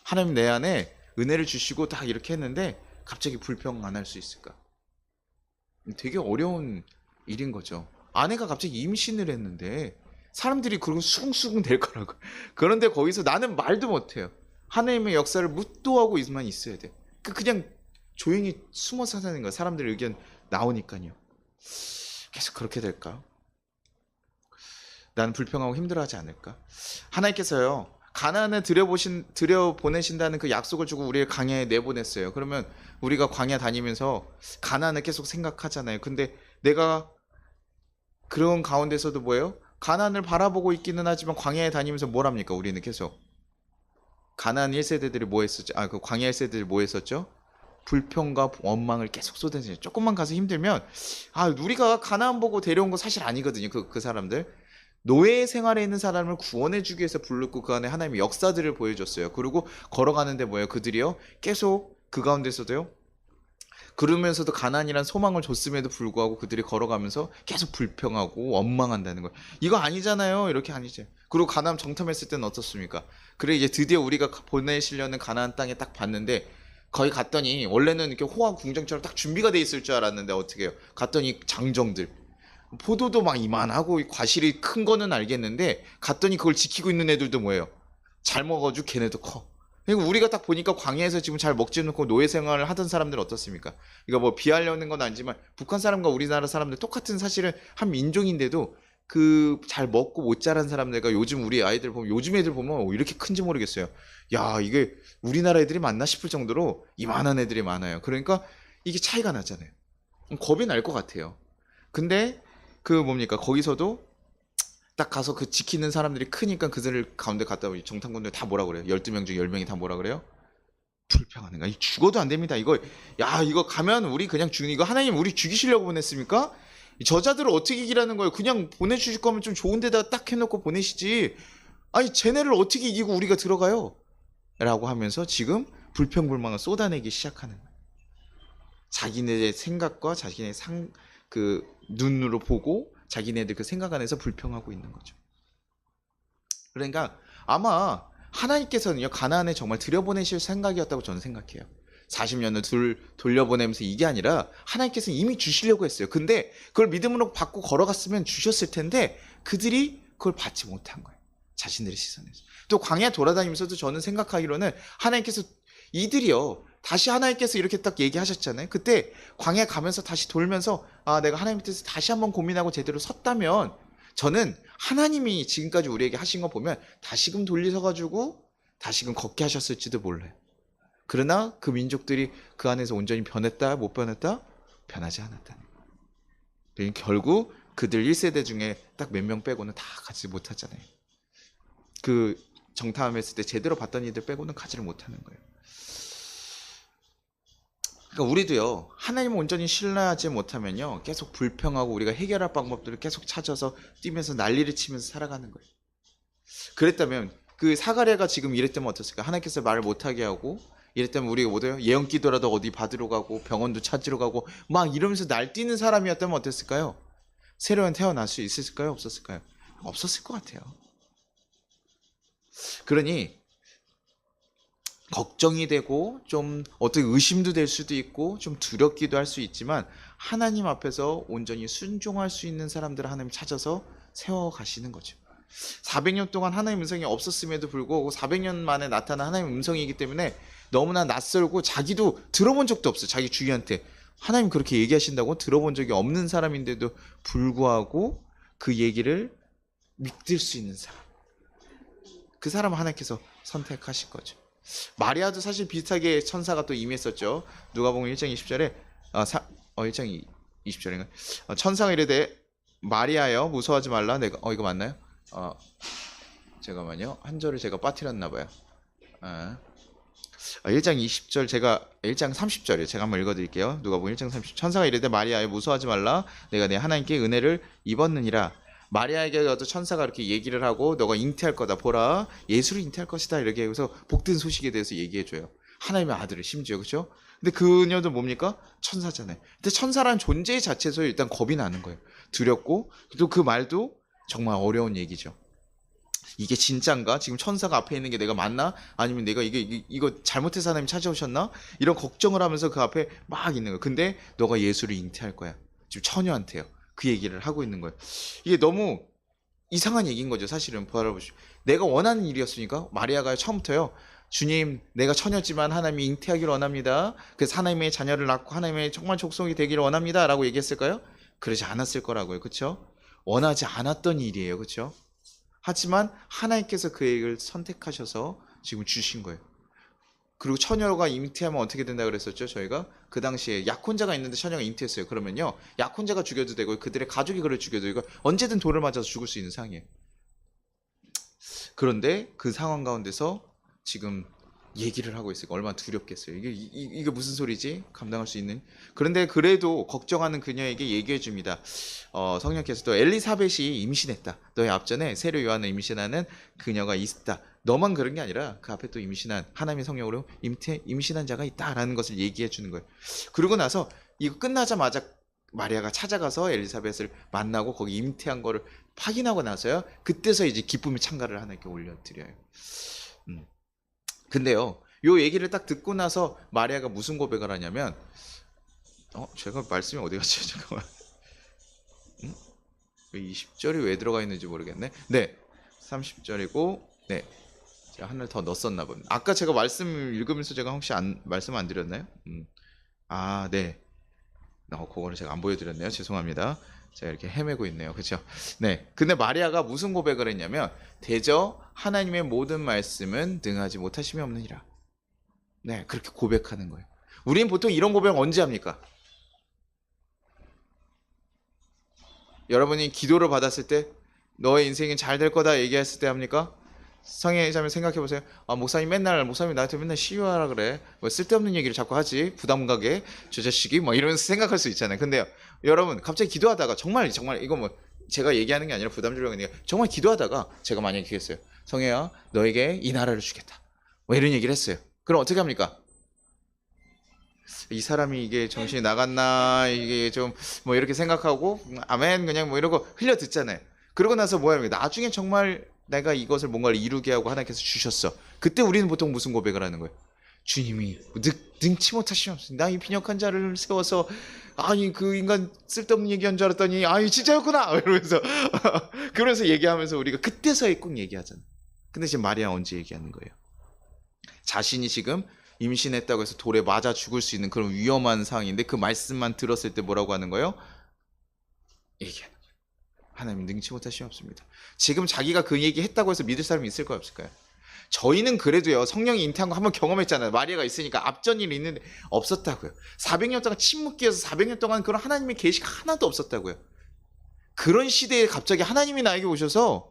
하나님 내 안에 은혜를 주시고 다 이렇게 했는데 갑자기 불평 안 할 수 있을까? 되게 어려운 일인 거죠. 아내가 갑자기 임신을 했는데 사람들이 그러고 수긍수긍 될 거라고. 그런데 거기서 나는 말도 못해요. 하나님의 역사를 묵도하고만 있어야 돼. 그냥 조용히 숨어서 사는 거야. 사람들 의견 나오니까요. 계속 그렇게 될까? 나는 불평하고 힘들어하지 않을까? 하나님께서요 가나안에 들여보내신다는 그 약속을 주고 우리를 광야에 내보냈어요. 그러면 우리가 광야 다니면서 가나안을 계속 생각하잖아요. 근데 내가 그런 가운데서도 뭐예요? 가나안을 바라보고 있기는 하지만 광야에 다니면서 뭘 합니까? 우리는 계속 가나안 1세대들이 뭐 했었죠? 그 광야 1세대들이 뭐 했었죠? 불평과 원망을 계속 쏟아내죠. 조금만 가서 힘들면 우리가 가나안 보고 데려온 거 사실 아니거든요. 그 사람들 노예 생활에 있는 사람을 구원해주기 위해서 불렀고 그 안에 하나님의 역사들을 보여줬어요. 그리고 걸어가는데 뭐예요? 그들이요 계속 그 가운데서도요 그러면서도 가난이란 소망을 줬음에도 불구하고 그들이 걸어가면서 계속 불평하고 원망한다는 거예요. 이거 아니잖아요. 이렇게 아니죠. 그리고 가나안 정탐했을 때는 어떻습니까? 그래 이제 드디어 우리가 보내시려는 가나안 땅에 딱 봤는데 거기 갔더니 원래는 이렇게 호화 궁정처럼 딱 준비가 돼 있을 줄 알았는데 어떻게 해요? 갔더니 장정들 포도도 막 이만하고 과실이 큰 거는 알겠는데 갔더니 그걸 지키고 있는 애들도 뭐예요? 잘 먹어가지고 걔네도 커. 그리고 우리가 딱 보니까 광야에서 지금 잘 먹지 않고 노예 생활을 하던 사람들은 어떻습니까? 이거 뭐 비하려는 건 아니지만 북한 사람과 우리나라 사람들 똑같은 사실은 한 민족인데도 그 잘 먹고 못 자란 사람들과 요즘 우리 아이들 보면 요즘 애들 보면 이렇게 큰지 모르겠어요. 야 이게 우리나라 애들이 맞나 싶을 정도로 이만한 애들이 많아요. 그러니까 이게 차이가 나잖아요. 겁이 날 것 같아요. 근데 그 뭡니까 거기서도 딱 가서 그 지키는 사람들이 크니까 그들을 가운데 갔다 오니 정탐꾼들 다 뭐라 그래요? 12명 중 10명이 다 뭐라 그래요? 불평하는 거야. 죽어도 안 됩니다. 이거 가면 우리 그냥 이거 하나님 우리 죽이시려고 보냈습니까? 저자들을 어떻게 이기라는 거예요? 그냥 보내주실 거면 좀 좋은 데다 딱 해놓고 보내시지. 아니 쟤네를 어떻게 이기고 우리가 들어가요? 라고 하면서 지금 불평불만을 쏟아내기 시작하는 거예요. 자기네의 생각과 자기네 그 눈으로 보고 자기네들 그 생각 안에서 불평하고 있는 거죠. 그러니까 아마 하나님께서는요, 가나안에 정말 들여보내실 생각이었다고 저는 생각해요. 40년을 돌려보내면서 이게 아니라 하나님께서는 이미 주시려고 했어요. 근데 그걸 믿음으로 받고 걸어갔으면 주셨을 텐데 그들이 그걸 받지 못한 거예요. 자신들의 시선에서. 또 광야 돌아다니면서도 저는 생각하기로는 하나님께서 이들이요, 다시 하나님께서 이렇게 딱 얘기하셨잖아요. 그때 광야 가면서 다시 돌면서 아, 내가 하나님 밑에서 다시 한번 고민하고 제대로 섰다면 저는 하나님이 지금까지 우리에게 하신 거 보면 다시금 돌리셔가지고 다시금 걷게 하셨을지도 몰라요. 그러나 그 민족들이 그 안에서 온전히 변했다? 못 변했다? 변하지 않았다는 거예요. 그러니까 결국 그들 1세대 중에 딱 몇 명 빼고는 다 가지 못하잖아요. 그 정탐했을 때 제대로 봤던 이들 빼고는 가지를 못하는 거예요. 그러니까 우리도요, 하나님을 온전히 신뢰하지 못하면요, 계속 불평하고 우리가 해결할 방법들을 계속 찾아서 뛰면서 난리를 치면서 살아가는 거예요. 그랬다면 그 사가랴가 지금 이랬다면 어떻을까? 하나님께서 말을 못하게 하고 이랬다면 우리가 뭐래요? 예언 기도라도 어디 받으러 가고 병원도 찾으러 가고 막 이러면서 날뛰는 사람이었다면 어땠을까요? 새로운 태어날 수 있었을까요? 없었을까요? 없었을 것 같아요. 그러니 걱정이 되고 좀 어떻게 의심도 될 수도 있고 좀 두렵기도 할 수 있지만 하나님 앞에서 온전히 순종할 수 있는 사람들을 하나님 찾아서 세워가시는 거죠. 400년 동안 하나님의 음성이 없었음에도 불구하고 400년 만에 나타난 하나님의 음성이기 때문에 너무나 낯설고 자기도 들어본 적도 없어요. 자기 주위한테 하나님 그렇게 얘기하신다고 들어본 적이 없는 사람인데도 불구하고 그 얘기를 믿을 수 있는 사람, 그 사람을 하나님께서 선택하신 거죠. 마리아도 사실 비슷하게 천사가 또 임했었죠. 누가복음 1장 20절에 1장 20절인가? 천사가 이르되 마리아여 무서워하지 말라. 내가 이거 맞나요? 잠깐만요. 한 절을 제가 빠뜨렸나 봐요. 1장 20절 제가 1장 30절이에요. 제가 한번 읽어 드릴게요. 누가복음 1장 30절. 천사가 이르되 마리아여 무서워하지 말라. 내가 내 하나님께 은혜를 입었느니라. 마리아에게도 천사가 이렇게 얘기를 하고 너가 잉태할 거다. 보라. 예수를 잉태할 것이다. 이렇게 해서 복된 소식에 대해서 얘기해 줘요. 하나님의 아들을 심지어. 그렇죠? 근데 그녀도 뭡니까? 천사잖아요. 근데 천사라는 존재 자체에서 일단 겁이 나는 거예요. 두렵고 또 그 말도 정말 어려운 얘기죠. 이게 진짠가? 지금 천사가 앞에 있는 게 내가 맞나? 아니면 내가 이거 잘못해서 하나님 찾아오셨나? 이런 걱정을 하면서 그 앞에 막 있는 거예요. 근데 너가 예수를 잉태할 거야. 지금 처녀한테요. 그 얘기를 하고 있는 거예요. 이게 너무 이상한 얘기인 거죠. 사실은 바라보시오. 내가 원하는 일이었으니까 마리아가 처음부터요. 주님, 내가 처녀지만 하나님이 잉태하기를 원합니다. 그래서 하나님의 자녀를 낳고 하나님의 정말 족속이 되기를 원합니다. 라고 얘기했을까요? 그러지 않았을 거라고요. 그렇죠? 원하지 않았던 일이에요. 그렇죠? 하지만 하나님께서 그 얘기를 선택하셔서 지금 주신 거예요. 그리고 처녀가 잉태하면 어떻게 된다 그랬었죠? 저희가 그 당시에 약혼자가 있는데 처녀가 잉태했어요. 그러면요, 약혼자가 죽여도 되고 그들의 가족이 그를 죽여도 되고 언제든 돌을 맞아서 죽을 수 있는 상이에요. 그런데 그 상황 가운데서 지금 얘기를 하고 있으니까 얼마나 두렵겠어요. 이게 무슨 소리지? 감당할 수 있는. 그런데 그래도 걱정하는 그녀에게 얘기해 줍니다. 성령께서도 엘리사벳이 임신했다. 너의 앞전에 세례 요한을 임신하는 그녀가 있다. 너만 그런 게 아니라 그 앞에 또 임신한 하나님의 성령으로 임신한 자가 있다라는 것을 얘기해 주는 거예요. 그러고 나서 이거 끝나자마자 마리아가 찾아가서 엘리사벳을 만나고 거기 임태한 거를 확인하고 나서요. 그때서 이제 기쁨의 찬가를 하나님께 올려드려요. 근데요, 요 얘기를 딱 듣고 나서 마리아가 무슨 고백을 하냐면, 제가 말씀이 어디 갔죠? 잠깐만. 20절이 왜 들어가 있는지 모르겠네. 네, 30절이고, 네, 제가 하나를 더 넣었었나 봅니다. 아까 제가 말씀 읽으면서 제가 혹시 말씀 안 드렸나요? 네. 그거를 제가 안 보여드렸네요. 죄송합니다. 제가 이렇게 헤매고 있네요. 그렇죠? 네. 근데 마리아가 무슨 고백을 했냐면, 대저 하나님의 모든 말씀은 능하지 못하심이 없느니라. 네, 그렇게 고백하는 거예요. 우리는 보통 이런 고백 언제 합니까? 여러분이 기도를 받았을 때 너의 인생이 잘 될 거다 얘기했을 때 합니까? 성애자매 생각해 보세요. 목사님 목사님이 나한테 맨날 시유하라 그래. 뭐 쓸데없는 얘기를 자꾸 하지. 부담 가게 저 자식이 뭐 이러면서 생각할 수 있잖아요. 근데요, 여러분 갑자기 기도하다가 정말 이거 뭐 제가 얘기하는 게 아니라 부담 주려고 하는 게 정말 기도하다가 제가 만약에 얘기했어요. 성애야, 너에게 이 나라를 주겠다. 뭐 이런 얘기를 했어요. 그럼 어떻게 합니까? 이 사람이 이게 정신이 나갔나 이게 좀 뭐 이렇게 생각하고 아멘 그냥 뭐 이러고 흘려 듣잖아요. 그러고 나서 뭐야 나중에 정말 내가 이것을 뭔가를 이루게 하고 하나님께서 주셨어. 그때 우리는 보통 무슨 고백을 하는 거예요? 주님이 능치 못하시면 없습니다. 이 빈약한 자를 세워서 아니 그 인간 쓸데없는 얘기한 줄 알았더니 아니 진짜였구나 이러면서 그러면서 얘기하면서 우리가 그때서야 꼭 얘기하잖아. 근데 지금 마리아 언제 얘기하는 거예요? 자신이 지금 임신했다고 해서 돌에 맞아 죽을 수 있는 그런 위험한 상황인데 그 말씀만 들었을 때 뭐라고 하는 거예요? 얘기하는 거예요. 하나님 능치 못하시면 없습니다. 지금 자기가 그 얘기 했다고 해서 믿을 사람이 있을까요 없을까요? 저희는 그래도요 성령이 잉태한 거 한번 경험했잖아요. 마리아가 있으니까 앞전 일이 있는데 없었다고요. 400년 동안 침묵기에서 400년 동안 그런 하나님의 계시가 하나도 없었다고요. 그런 시대에 갑자기 하나님이 나에게 오셔서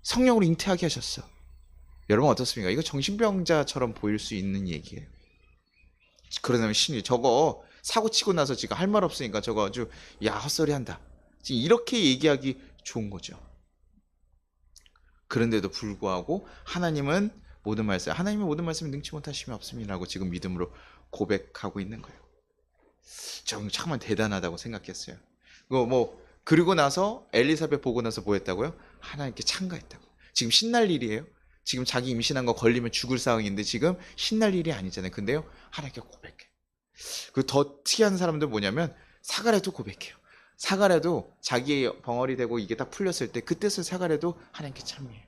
성령으로 잉태하게 하셨어. 여러분 어떻습니까? 이거 정신병자처럼 보일 수 있는 얘기예요. 그러다면 신이 저거 사고 치고 나서 지금 할 말 없으니까 저거 아주 야 헛소리 한다. 지금 이렇게 얘기하기 좋은 거죠. 그런데도 불구하고 하나님은 하나님의 모든 말씀을 능치 못하심이 없음이라고 지금 믿음으로 고백하고 있는 거예요. 저는 정말 대단하다고 생각했어요. 그리고 나서 엘리사벳 보고 나서 뭐 했다고요? 하나님께 찬가했다고. 지금 신날 일이에요. 지금 자기 임신한 거 걸리면 죽을 상황인데 지금 신날 일이 아니잖아요. 근데요 하나님께 고백해. 그 더 특이한 사람들 뭐냐면 사가랴도 고백해요. 사가랴도 자기 벙어리 되고 이게 딱 풀렸을 때 그때서 사가랴도 하나님께 참여해요.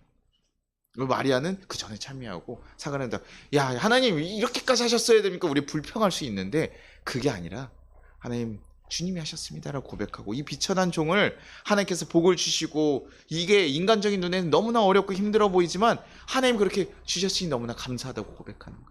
마리아는 그 전에 참여하고 사가랴는 야 하나님 이렇게까지 하셨어야 됩니까? 우리 불평할 수 있는데 그게 아니라 하나님 주님이 하셨습니다라고 고백하고 이 비천한 종을 하나님께서 복을 주시고 이게 인간적인 눈에는 너무나 어렵고 힘들어 보이지만 하나님 그렇게 주셨으니 너무나 감사하다고 고백하는 거예요.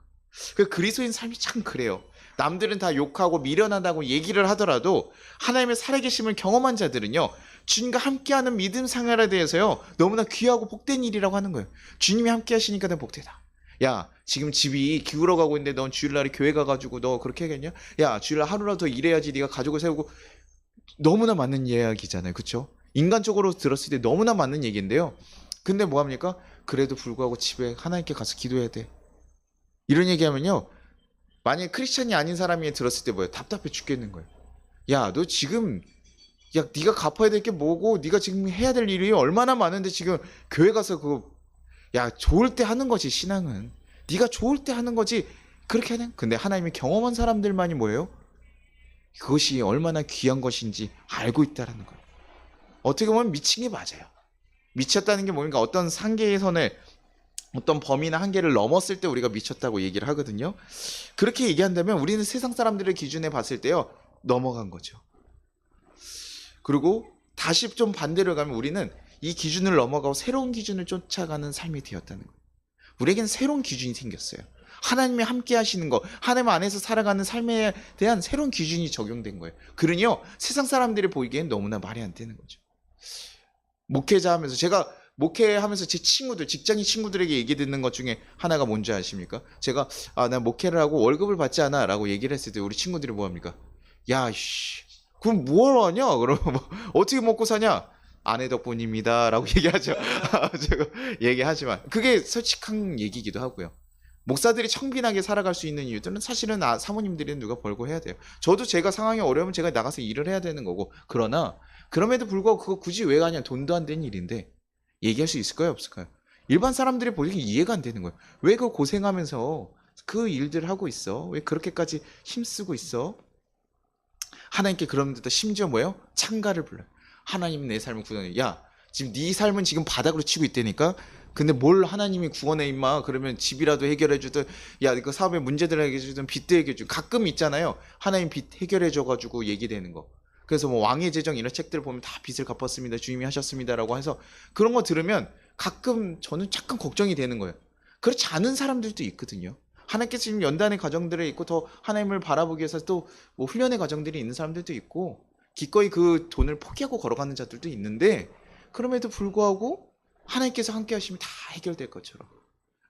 그 그리스도인 삶이 참 그래요. 남들은 다 욕하고 미련하다고 얘기를 하더라도 하나님의 살아계심을 경험한 자들은요 주님과 함께하는 믿음 생활에 대해서요 너무나 귀하고 복된 일이라고 하는 거예요. 주님이 함께 하시니까 내가 복되다. 야 지금 집이 기울어가고 있는데 넌 주일날에 교회 가가지고 너 그렇게 하겠냐? 야 주일날 하루라도 더 일해야지 네가 가족을 세우고. 너무나 맞는 이야기잖아요. 그렇죠? 인간적으로 들었을 때 너무나 맞는 얘기인데요. 근데 뭐합니까? 그래도 불구하고 집에 하나님께 가서 기도해야 돼. 이런 얘기하면요 만약에 크리스찬이 아닌 사람이 들었을 때 뭐예요? 답답해 죽겠는 거예요. 야 너 지금 네가 갚아야 될 게 뭐고 네가 지금 해야 될 일이 얼마나 많은데 지금 교회 가서 좋을 때 하는 거지. 신앙은 네가 좋을 때 하는 거지 그렇게 하냐? 근데 하나님이 경험한 사람들만이 뭐예요? 그것이 얼마나 귀한 것인지 알고 있다라는 거예요. 어떻게 보면 미친 게 맞아요. 미쳤다는 게 뭡니까? 어떤 상계의 선을 어떤 범위나 한계를 넘었을 때 우리가 미쳤다고 얘기를 하거든요. 그렇게 얘기한다면 우리는 세상 사람들의 기준에 봤을 때요 넘어간 거죠. 그리고 다시 좀 반대로 가면 우리는 이 기준을 넘어가고 새로운 기준을 쫓아가는 삶이 되었다는 거예요. 우리에게는 새로운 기준이 생겼어요. 하나님이 함께 하시는 거, 하나님 안에서 살아가는 삶에 대한 새로운 기준이 적용된 거예요. 그러니요 세상 사람들이 보이기엔 너무나 말이 안 되는 거죠. 목회자 하면서 제가 목회하면서 제 친구들, 직장인 친구들에게 얘기 듣는 것 중에 하나가 뭔지 아십니까? 제가 나 목회를 하고 월급을 받지 않아 라고 얘기를 했을 때 우리 친구들이 뭐 합니까? 야 씨 그럼 뭘 하냐? 그러면 어떻게 먹고 사냐? 아내 덕분입니다 라고 얘기하죠. 제가 얘기하지만 그게 솔직한 얘기이기도 하고요. 목사들이 청빈하게 살아갈 수 있는 이유들은 사실은 사모님들이 누가 벌고 해야 돼요. 저도 제가 상황이 어려우면 제가 나가서 일을 해야 되는 거고. 그러나 그럼에도 불구하고 그거 굳이 왜 가냐? 돈도 안 되는 일인데 얘기할 수 있을까요 없을까요? 일반 사람들이 보기엔 이해가 안 되는 거예요. 왜 그 고생하면서 그 일들을 하고 있어? 왜 그렇게까지 힘쓰고 있어? 하나님께 그런데도 심지어 뭐예요? 찬가를 불러요. 하나님 내 삶을 구원해. 야 지금 네 삶은 지금 바닥으로 치고 있다니까. 근데 뭘 하나님이 구원해 임마. 그러면 집이라도 해결해 주든 야 그 사업에 문제들 해결해 주든 빚도 해결해 주든 가끔 있잖아요. 하나님 빚 해결해 줘 가지고 얘기되는 거. 그래서 뭐 왕의 재정 이런 책들 보면 다 빚을 갚았습니다. 주님이 하셨습니다라고 해서 그런 거 들으면 가끔 저는 잠깐 걱정이 되는 거예요. 그렇지 않은 사람들도 있거든요. 하나님께서 지금 연단의 과정들에 있고 더 하나님을 바라보기 위해서 또 뭐 훈련의 과정들이 있는 사람들도 있고 기꺼이 그 돈을 포기하고 걸어가는 자들도 있는데 그럼에도 불구하고 하나님께서 함께 하시면 다 해결될 것처럼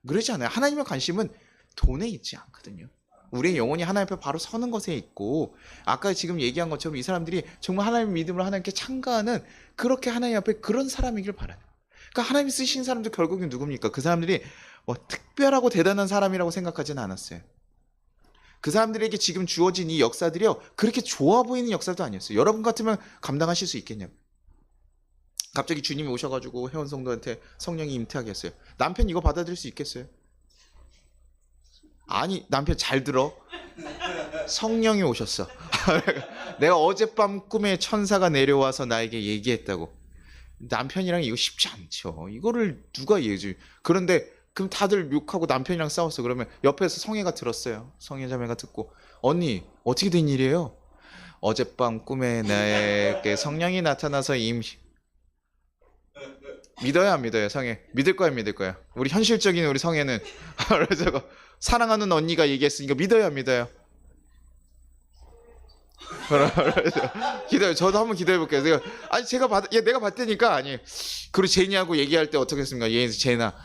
그러지 않아요. 하나님의 관심은 돈에 있지 않거든요. 우리의 영혼이 하나님 앞에 바로 서는 것에 있고 아까 지금 얘기한 것처럼 이 사람들이 정말 하나님의 믿음으로 하나님께 참가하는 그렇게 하나님 앞에 그런 사람이길 바라는 거예요. 그러니까 하나님이 쓰신 사람들 결국엔 누굽니까? 그 사람들이 뭐 특별하고 대단한 사람이라고 생각하지는 않았어요. 그 사람들에게 지금 주어진 이 역사들이요, 그렇게 좋아 보이는 역사도 아니었어요. 여러분 같으면 감당하실 수 있겠냐고. 갑자기 주님이 오셔가지고 회원 성도한테 성령이 임태하게 했어요. 남편 이거 받아들일 수 있겠어요? 아니, 남편 잘 들어. 성령이 오셨어. 내가 어젯밤 꿈에 천사가 내려와서 나에게 얘기했다고. 남편이랑 이거 쉽지 않죠. 이거를 누가 얘기해. 그런데 그럼 다들 욕하고 남편이랑 싸웠어. 그러면 옆에서 성애가 들었어요. 성애 자매가 듣고, 언니 어떻게 된 일이에요? 어젯밤 꿈에 나에게 성령이 나타나서 믿어요 안 믿어요? 성애 믿을 거야 믿을 거야? 우리 현실적인 우리 성애는 그래서 사랑하는 언니가 얘기했으니까 믿어요 안 믿어요? 기다려. 저도 한번 기다려 볼게요. 아니 내가 봤다니까. 아니, 그리고 제니하고 얘기할 때 어떻게 했습니까? 얘 제나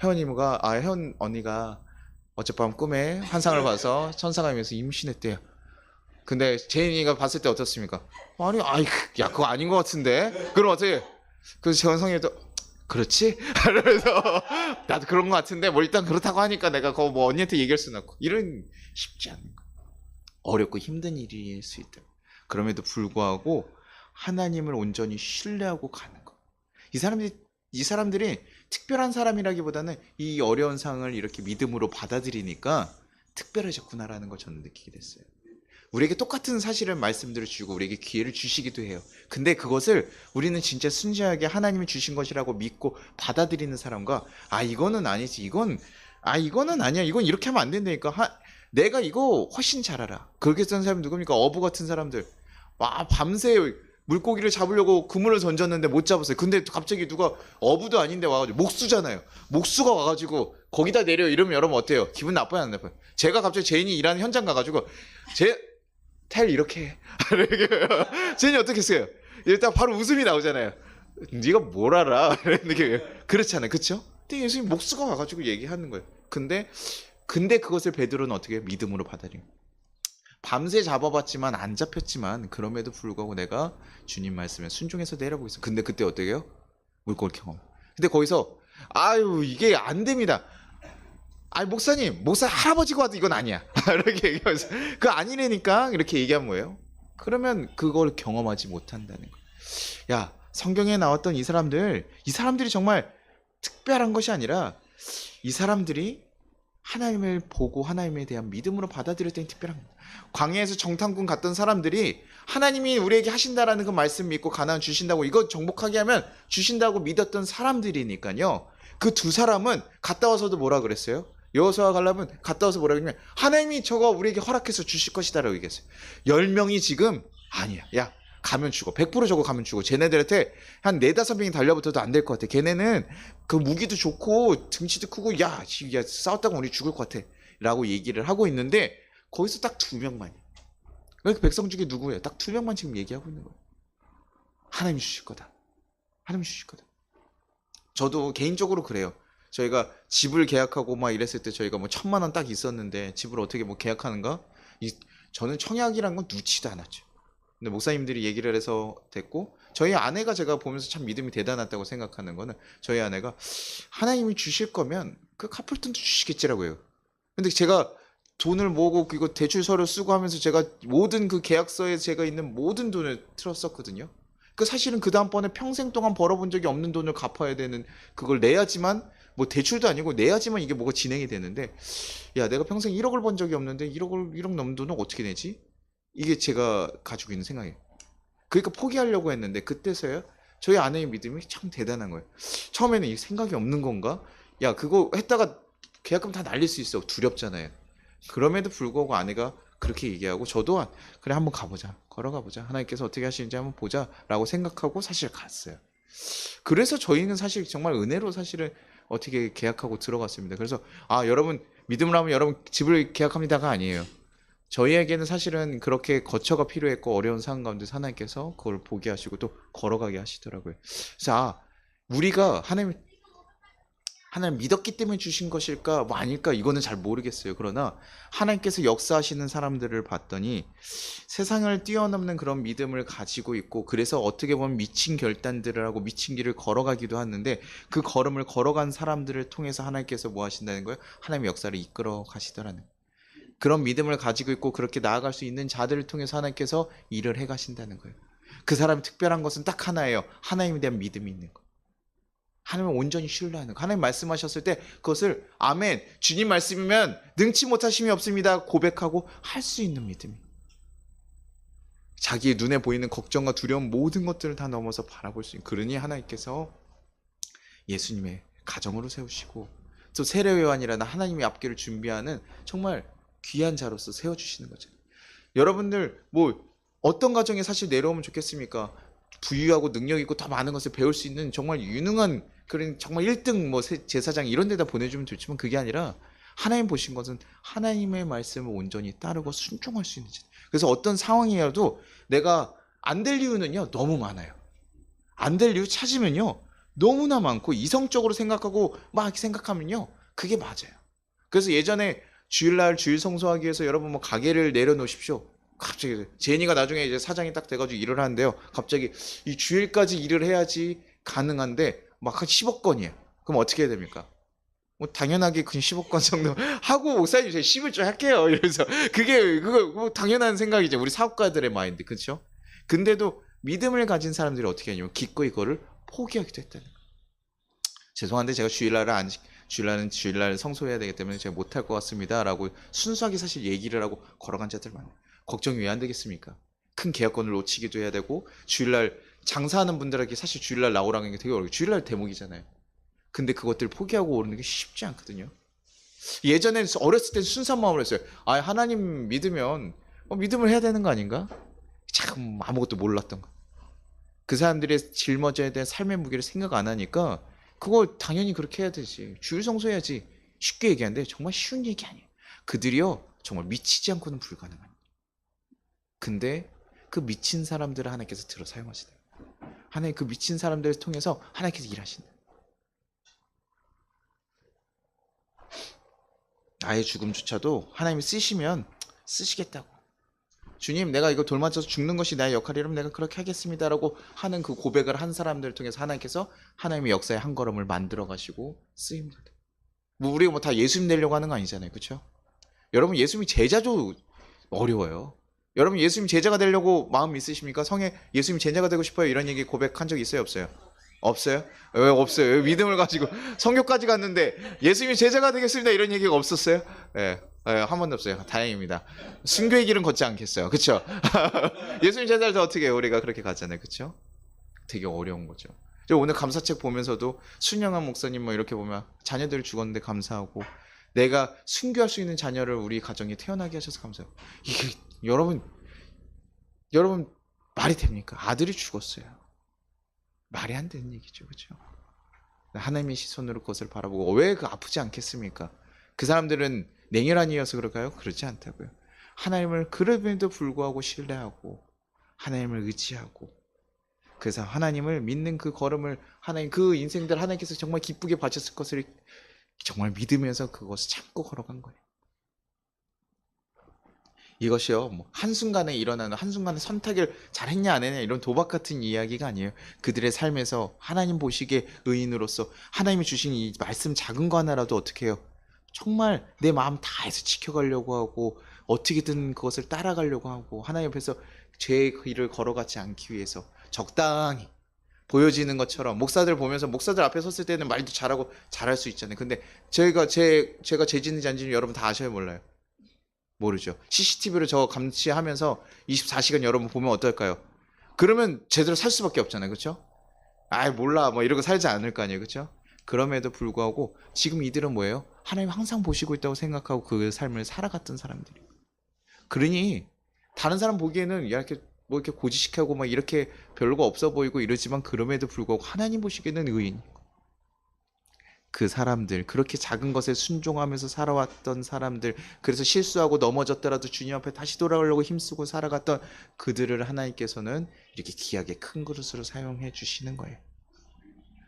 혜원님과 혜원 언니가 어젯밤 꿈에 환상을 봐서 천사가 임해서 임신했대요. 근데 제니가 봤을 때 어떻습니까? 아니, 야 그거 아닌 것 같은데. 그럼 어떻게? 그래서 재원성이도 그렇지? 그래서 나도 그런 것 같은데 뭐 일단 그렇다고 하니까 내가 그거 뭐 언니한테 얘기할 수는 없고. 이런 쉽지 않은 거. 어렵고 힘든 일일 수 있다. 그럼에도 불구하고 하나님을 온전히 신뢰하고 가는 거. 이 사람들이 특별한 사람이라기보다는 이 어려운 상황을 이렇게 믿음으로 받아들이니까 특별해졌구나라는 걸 저는 느끼게 됐어요. 우리에게 똑같은 사실을 말씀들을 주고 우리에게 기회를 주시기도 해요. 근데 그것을 우리는 진짜 순수하게 하나님이 주신 것이라고 믿고 받아들이는 사람과 이거는 아니지, 이거는 아니야, 이건 이렇게 하면 안 된다니까, 내가 이거 훨씬 잘 알아. 그렇게 쓴 사람이 누굽니까? 어부 같은 사람들. 밤새 물고기를 잡으려고 그물을 던졌는데 못 잡았어요. 근데 갑자기 누가 어부도 아닌데 와가지고, 목수잖아요. 목수가 와가지고 거기다 내려 이러면 여러분 어때요? 기분 나빠요 안 나빠요? 제가 갑자기 제인이 일하는 현장 가가지고 텔 이렇게 해. 제인이 어떻게 했어요? 일단 바로 웃음이 나오잖아요. 네가 뭘 알아? 그렇잖아요. 그쵸? 근데 예수님 목수가 와가지고 얘기하는 거예요. 근데 그것을 베드로는 어떻게 해요? 믿음으로 받아들인 거예요. 밤새 잡아봤지만 안 잡혔지만 그럼에도 불구하고 내가 주님 말씀에 순종해서 내려보겠어. 근데 그때 어떻게 해요? 물고기 경험. 근데 거기서 이게 안 됩니다. 목사님, 목사 할아버지가 와도 이건 아니야. 이렇게 얘기하면서 그거 아니라니까 이렇게 얘기하면 뭐예요? 그러면 그걸 경험하지 못한다는 거예요. 야, 성경에 나왔던 이 사람들이 정말 특별한 것이 아니라 이 사람들이 하나님을 보고 하나님에 대한 믿음으로 받아들일 때는 특별한 겁니다. 광야에서 정탐꾼 갔던 사람들이 하나님이 우리에게 하신다라는 그 말씀 믿고 가나안 주신다고, 이거 정복하게 하면 주신다고 믿었던 사람들이니까요. 그 두 사람은 갔다 와서도 뭐라 그랬어요? 여호수아 갈렙은 갔다 와서 뭐라 그러냐면 하나님이 저거 우리에게 허락해서 주실 것이다 라고 얘기했어요. 10명이 지금 아니야, 야 가면 죽어, 100% 저거 가면 죽어. 쟤네들한테 한 4-5명이 달려붙어도 안 될 것 같아. 걔네는 그 무기도 좋고 등치도 크고 야 싸웠다고 우리 죽을 것 같아 라고 얘기를 하고 있는데 거기서 딱 2명만이야. 그 백성 중에 누구예요? 딱 2명만 지금 얘기하고 있는 거예요. 하나님이 주실 거다. 하나님이 주실 거다. 저도 개인적으로 그래요. 저희가 집을 계약하고 막 이랬을 때 저희가 뭐 1,000만 원 딱 있었는데 집을 어떻게 뭐 계약하는가? 저는 청약이란 건 누치도 않았죠. 근데 목사님들이 얘기를 해서 됐고, 저희 아내가 제가 보면서 참 믿음이 대단하다고 생각하는 거는, 저희 아내가 하나님이 주실 거면 그 카풀돈도 주시겠지라고 해요. 근데 제가 돈을 모으고 이거 대출 서류 쓰고 하면서 제가 모든 그 계약서에 제가 있는 모든 돈을 틀었었거든요. 그 사실은 그 다음번에 평생 동안 벌어본 적이 없는 돈을 갚아야 되는, 그걸 내야지만, 뭐 대출도 아니고 내야지만 이게 뭐가 진행이 되는데, 야 내가 평생 1억을 번 적이 없는데 1억 넘는 돈은 어떻게 내지? 이게 제가 가지고 있는 생각이에요. 그러니까 포기하려고 했는데 그때서야 저희 아내의 믿음이 참 대단한 거예요. 처음에는 이 생각이 없는 건가? 야 그거 했다가 계약금 다 날릴 수 있어. 두렵잖아요. 그럼에도 불구하고 아내가 그렇게 얘기하고 저도 그래 한번 가보자, 걸어가보자, 하나님께서 어떻게 하시는지 한번 보자 라고 생각하고 사실 갔어요. 그래서 저희는 사실 정말 은혜로 사실은 어떻게 계약하고 들어갔습니다. 그래서 여러분 믿음으로 하면 여러분 집을 계약합니다가 아니에요. 저희에게는 사실은 그렇게 거처가 필요했고 어려운 상황 가운데 하나님께서 그걸 보게 하시고 또 걸어가게 하시더라고요. 그래서 우리가 하나님 믿었기 때문에 주신 것일까 뭐 아닐까 이거는 잘 모르겠어요. 그러나 하나님께서 역사하시는 사람들을 봤더니 세상을 뛰어넘는 그런 믿음을 가지고 있고, 그래서 어떻게 보면 미친 결단들을 하고 미친 길을 걸어가기도 하는데, 그 걸음을 걸어간 사람들을 통해서 하나님께서 뭐 하신다는 거예요? 하나님의 역사를 이끌어 가시더라는 거예요. 그런 믿음을 가지고 있고 그렇게 나아갈 수 있는 자들을 통해서 하나님께서 일을 해가신다는 거예요. 그 사람이 특별한 것은 딱 하나예요. 하나님에 대한 믿음이 있는 거. 하나님을 온전히 신뢰하는 거. 하나님 말씀하셨을 때 그것을 아멘, 주님 말씀이면 능치 못하심이 없습니다 고백하고 할 수 있는 믿음이. 자기의 눈에 보이는 걱정과 두려움 모든 것들을 다 넘어서 바라볼 수 있는. 그러니 하나님께서 예수님의 가정으로 세우시고 또 세례요한이라는 하나님의 앞길을 준비하는 정말 귀한 자로서 세워주시는 거죠. 여러분들 뭐 어떤 가정에 사실 내려오면 좋겠습니까? 부유하고 능력 있고 더 많은 것을 배울 수 있는 정말 유능한 그런 정말 1등 뭐 제사장 이런 데다 보내주면 좋지만 그게 아니라 하나님 보신 것은 하나님의 말씀을 온전히 따르고 순종할 수 있는 자. 그래서 어떤 상황이라도 내가 안 될 이유는요 너무 많아요. 안 될 이유 찾으면요 너무나 많고 이성적으로 생각하고 막 생각하면요 그게 맞아요. 그래서 예전에 주일날 주일 성수하기 위해서 여러분 뭐 가게를 내려놓으십시오. 갑자기 제니가 나중에 이제 사장이 딱 돼가지고 일을 하는데요. 갑자기 이 주일까지 일을 해야지 가능한데 막 한 10억 건이에요. 그럼 어떻게 해야 됩니까? 뭐 당연하게 그냥 10억 건 정도 하고 목사님 제가 10을 좀 할게요. 이러면서 그거 뭐 당연한 생각이죠. 우리 사업가들의 마인드 그렇죠? 근데도 믿음을 가진 사람들이 어떻게 하냐면 기꺼이 그거를 포기하기도 했다는 거예요. 죄송한데 제가 주일날은 주일날 성소해야 되기 때문에 제가 못할 것 같습니다 라고 순수하게 사실 얘기를 하고 걸어간 자들 많아요. 걱정이 왜 안 되겠습니까? 큰 계약권을 놓치기도 해야 되고 주일날 장사하는 분들에게 사실 주일날 나오라는 게 되게 어려워요. 주일날 대목이잖아요. 근데 그것들을 포기하고 오르는 게 쉽지 않거든요. 예전엔 어렸을 땐 순수한 마음으로 했어요. 아 하나님 믿으면 믿음을 해야 되는 거 아닌가? 참 아무것도 몰랐던 거. 그 사람들의 짊어져야 될 삶의 무게를 생각 안 하니까 그거 당연히 그렇게 해야 되지. 주일 성수해야지. 쉽게 얘기하는데 정말 쉬운 얘기 아니에요. 그들이요 정말 미치지 않고는 불가능한. 근데 그 미친 사람들을 하나님께서 들어 사용하시다. 하나님 그 미친 사람들을 통해서 하나님께서 일하신다. 나의 죽음조차도 하나님이 쓰시면 쓰시겠다고. 주님 내가 이거 돌 맞춰서 죽는 것이 나의 역할이라면 내가 그렇게 하겠습니다라고 하는 그 고백을 한 사람들을 통해서 하나님께서 하나님의 역사의 한 걸음을 만들어 가시고 쓰입니다. 뭐 우리가 뭐 다 예수님 되려고 하는 거 아니잖아요. 그렇죠? 여러분 예수님 제자도 어려워요. 여러분 예수님 제자가 되려고 마음 있으십니까? 성에 예수님 제자가 되고 싶어요 이런 얘기 고백한 적 있어요 없어요? 없어요? 왜 없어요? 왜 믿음을 가지고 성교까지 갔는데 예수님이 제자가 되겠습니다 이런 얘기가 없었어요? 예. 한 번도 없어요. 다행입니다. 순교의 길은 걷지 않겠어요. 그렇죠? 예수님 제자를 어떻게 해요? 우리가 그렇게 가잖아요. 그렇죠? 되게 어려운 거죠. 오늘 감사책 보면서도 순영한 목사님 뭐 이렇게 보면 자녀들이 죽었는데 감사하고 내가 순교할 수 있는 자녀를 우리 가정에 태어나게 하셔서 감사해요. 이게 여러분 말이 됩니까? 아들이 죽었어요. 말이 안 되는 얘기죠. 그렇죠? 하나님의 시선으로 그것을 바라보고 왜 그 아프지 않겠습니까? 그 사람들은 냉혈한이어서 그럴까요? 그렇지 않다고요. 하나님을 그럼에도 불구하고 신뢰하고 하나님을 의지하고 그래서 하나님을 믿는 그 걸음을 하나님 그 인생들 하나님께서 정말 기쁘게 봐주실 것을 정말 믿으면서 그것을 참고 걸어간 거예요. 이것이요 뭐 한순간에 일어나는 한순간에 선택을 잘했냐 안 했냐 이런 도박 같은 이야기가 아니에요. 그들의 삶에서 하나님 보시기에 의인으로서 하나님이 주신 이 말씀 작은 거 하나라도 어떻게 해요? 정말 내 마음 다해서 지켜가려고 하고 어떻게든 그것을 따라가려고 하고 하나님 앞에서 죄의 길을 걸어가지 않기 위해서 적당히 보여지는 것처럼 목사들 보면서 목사들 앞에 섰을 때는 말도 잘하고 잘할 수 있잖아요. 근데 제가 죄짓는지 안 짓는지 여러분 다 아셔요 몰라요? 모르죠. CCTV로 저 감시하면서 24시간 여러분 보면 어떨까요? 그러면 제대로 살 수밖에 없잖아요. 그렇죠? 아이 몰라 뭐 이러고 살지 않을 거 아니에요. 그렇죠? 그럼에도 불구하고 지금 이들은 뭐예요? 하나님 항상 보시고 있다고 생각하고 그 삶을 살아갔던 사람들이에요. 그러니 다른 사람 보기에는 이렇게 뭐 이렇게 고지식하고 막 이렇게 별거 없어 보이고 이러지만 그럼에도 불구하고 하나님 보시기에는 의인. 그 사람들 그렇게 작은 것에 순종하면서 살아왔던 사람들 그래서 실수하고 넘어졌더라도 주님 앞에 다시 돌아오려고 힘쓰고 살아갔던 그들을 하나님께서는 이렇게 귀하게 큰 그릇으로 사용해 주시는 거예요.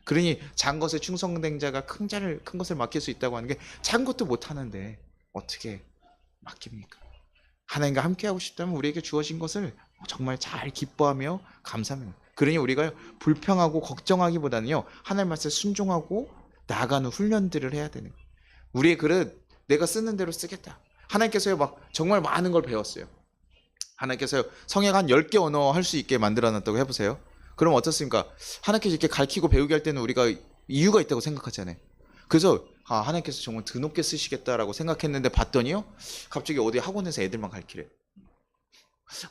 그러니 작은 것에 충성된 자가 큰 것을 맡길 수 있다고 하는 게 작은 것도 못하는데 어떻게 맡깁니까? 하나님과 함께하고 싶다면 우리에게 주어진 것을 정말 잘 기뻐하며 감사합니다. 그러니 우리가 불평하고 걱정하기보다는요 하나님 말씀에 순종하고 나아가는 훈련들을 해야 되는 거예요. 우리의 그릇 내가 쓰는 대로 쓰겠다. 하나님께서요 막 정말 많은 걸 배웠어요. 하나님께서요 성약 한 10개 언어 할 수 있게 만들어 놨다고 해보세요. 그럼 어떻습니까? 하나님께서 이렇게 가르치고 배우게 할 때는 우리가 이유가 있다고 생각하잖아요. 그래서 하나님께서 정말 드높게 쓰시겠다라고 생각했는데 봤더니요 갑자기 어디 학원에서 애들만 가르치래.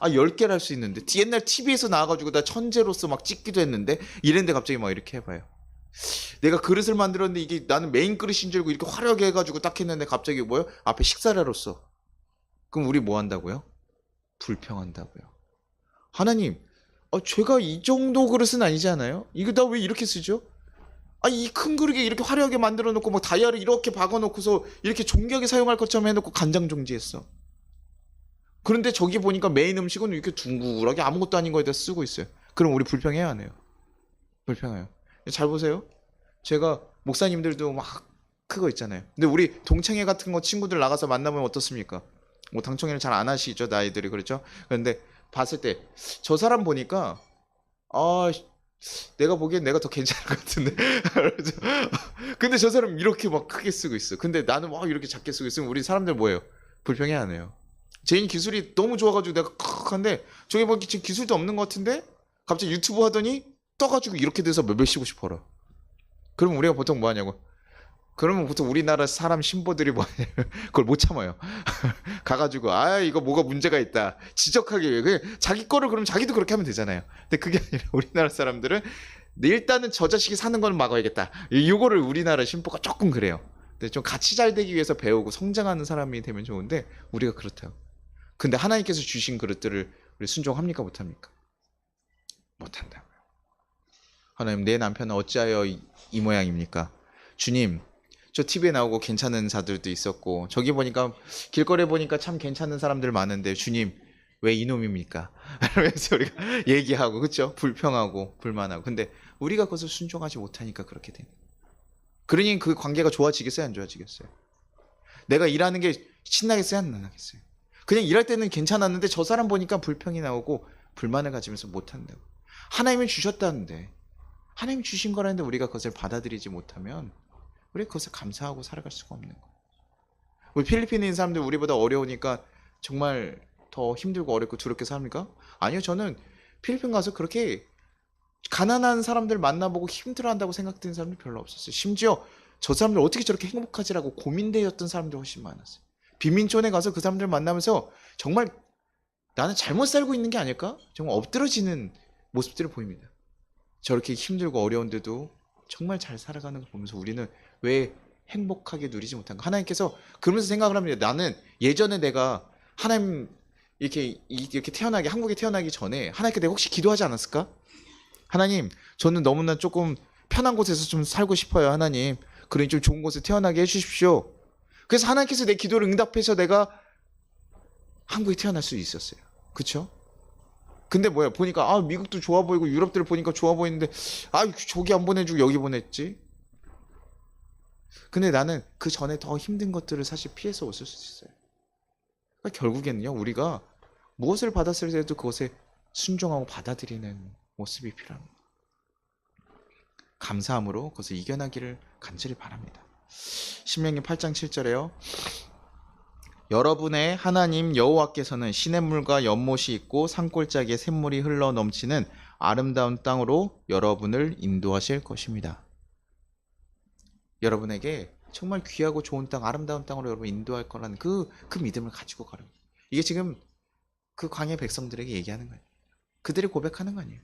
10개를 할 수 있는데 옛날 TV에서 나와가지고 나 천재로서 막 찍기도 했는데 이랬는데 갑자기 막 이렇게 해봐요. 내가 그릇을 만들었는데 이게 나는 메인 그릇인 줄 알고 이렇게 화려하게 해가지고 딱 했는데 갑자기 뭐요? 앞에 식사를 하러 써. 그럼 우리 뭐 한다고요? 불평한다고요. 하나님, 제가 이 정도 그릇은 아니지 않아요? 이거 나 왜 이렇게 쓰죠? 이 큰 그릇에 이렇게 화려하게 만들어 놓고 막 다이아를 이렇게 박아 놓고서 이렇게 존귀하게 사용할 것처럼 해놓고 간장 종지했어. 그런데 저기 보니까 메인 음식은 이렇게 둥글하게 아무것도 아닌 거에다 쓰고 있어요. 그럼 우리 불평해야 하네요. 불평해요. 잘 보세요. 제가 목사님들도 막 그거 있잖아요. 근데 우리 동창회 같은 거 친구들 나가서 만나보면 어떻습니까? 뭐 당청회를 잘 안 하시죠, 나이들이. 그렇죠? 그런데 봤을 때 저 사람 보니까 내가 보기엔 내가 더 괜찮을 것 같은데. 근데 저 사람 이렇게 막 크게 쓰고 있어. 근데 나는 막 이렇게 작게 쓰고 있으면 우리 사람들 뭐예요? 불평해야 하네요. 제인 기술이 너무 좋아가지고 내가 컥한데 저기 뭐 지금 기술도 없는 것 같은데 갑자기 유튜브 하더니 떠가지고 이렇게 돼서 몇십씩 벌어. 그럼 우리가 보통 뭐 하냐고. 그러면 보통 우리나라 사람 신보들이 뭐 하냐면 그걸 못 참아요. 가가지고 이거 뭐가 문제가 있다 지적하기 위해 자기 거를 그럼 자기도 그렇게 하면 되잖아요. 근데 그게 아니라 우리나라 사람들은 일단은 저 자식이 사는 건 막아야겠다. 이거를 우리나라 신보가 조금 그래요. 근데 좀 같이 잘 되기 위해서 배우고 성장하는 사람이 되면 좋은데 우리가 그렇다고. 근데 하나님께서 주신 그릇들을 우리 순종합니까 못합니까? 못한다고요. 하나님 내 남편은 어찌하여 이 모양입니까? 주님 저 TV에 나오고 괜찮은 자들도 있었고 저기 보니까 길거리에 보니까 참 괜찮은 사람들 많은데 주님 왜 이놈입니까? 그래서 우리가 얘기하고 그렇죠? 불평하고 불만하고 근데 우리가 그것을 순종하지 못하니까 그렇게 돼. 그러니 그 관계가 좋아지겠어요 안 좋아지겠어요? 내가 일하는 게 신나겠어요 안 나겠어요? 그냥 일할 때는 괜찮았는데 저 사람 보니까 불평이 나오고 불만을 가지면서 못한다고. 하나님이 주셨다는데 하나님이 주신 거라는데 우리가 그것을 받아들이지 못하면 우리 그것을 감사하고 살아갈 수가 없는 거예요. 우리 필리핀에 있는 사람들 우리보다 어려우니까 정말 더 힘들고 어렵고 두렵게 삽니까? 아니요. 저는 필리핀 가서 그렇게 가난한 사람들 만나보고 힘들어한다고 생각되는 사람이 별로 없었어요. 심지어 저 사람들 어떻게 저렇게 행복하지라고 고민되었던 사람들 훨씬 많았어요. 빈민촌에 가서 그 사람들 만나면서 정말 나는 잘못 살고 있는 게 아닐까? 정말 엎드러지는 모습들을 보입니다. 저렇게 힘들고 어려운데도 정말 잘 살아가는 걸 보면서 우리는 왜 행복하게 누리지 못한가? 하나님께서 그러면서 생각을 합니다. 나는 예전에 내가 하나님 이렇게 태어나기 한국에 태어나기 전에 하나님께 내가 혹시 기도하지 않았을까? 하나님, 저는 너무나 조금 편한 곳에서 좀 살고 싶어요. 하나님, 그러니 좀 좋은 곳에 태어나게 해주십시오. 그래서 하나님께서 내 기도를 응답해서 내가 한국에 태어날 수 있었어요. 그렇죠? 근데 뭐야 보니까 미국도 좋아 보이고 유럽들 보니까 좋아 보이는데 저기 안 보내주고 여기 보냈지. 근데 나는 그 전에 더 힘든 것들을 사실 피해서 왔을 수 있어요. 그러니까 결국에는요 우리가 무엇을 받았을 때도 그것에 순종하고 받아들이는 모습이 필요합니다. 감사함으로 그것을 이겨나기를 간절히 바랍니다. 신명기 8장 7절에요. 여러분의 하나님 여호와께서는 시냇물과 연못이 있고 산골짜기에 샘물이 흘러 넘치는 아름다운 땅으로 여러분을 인도하실 것입니다. 여러분에게 정말 귀하고 좋은 땅, 아름다운 땅으로 여러분 인도할 거라는 그 믿음을 가지고 가라. 이게 지금 그 광야 백성들에게 얘기하는 거예요. 그들이 고백하는 거 아니에요.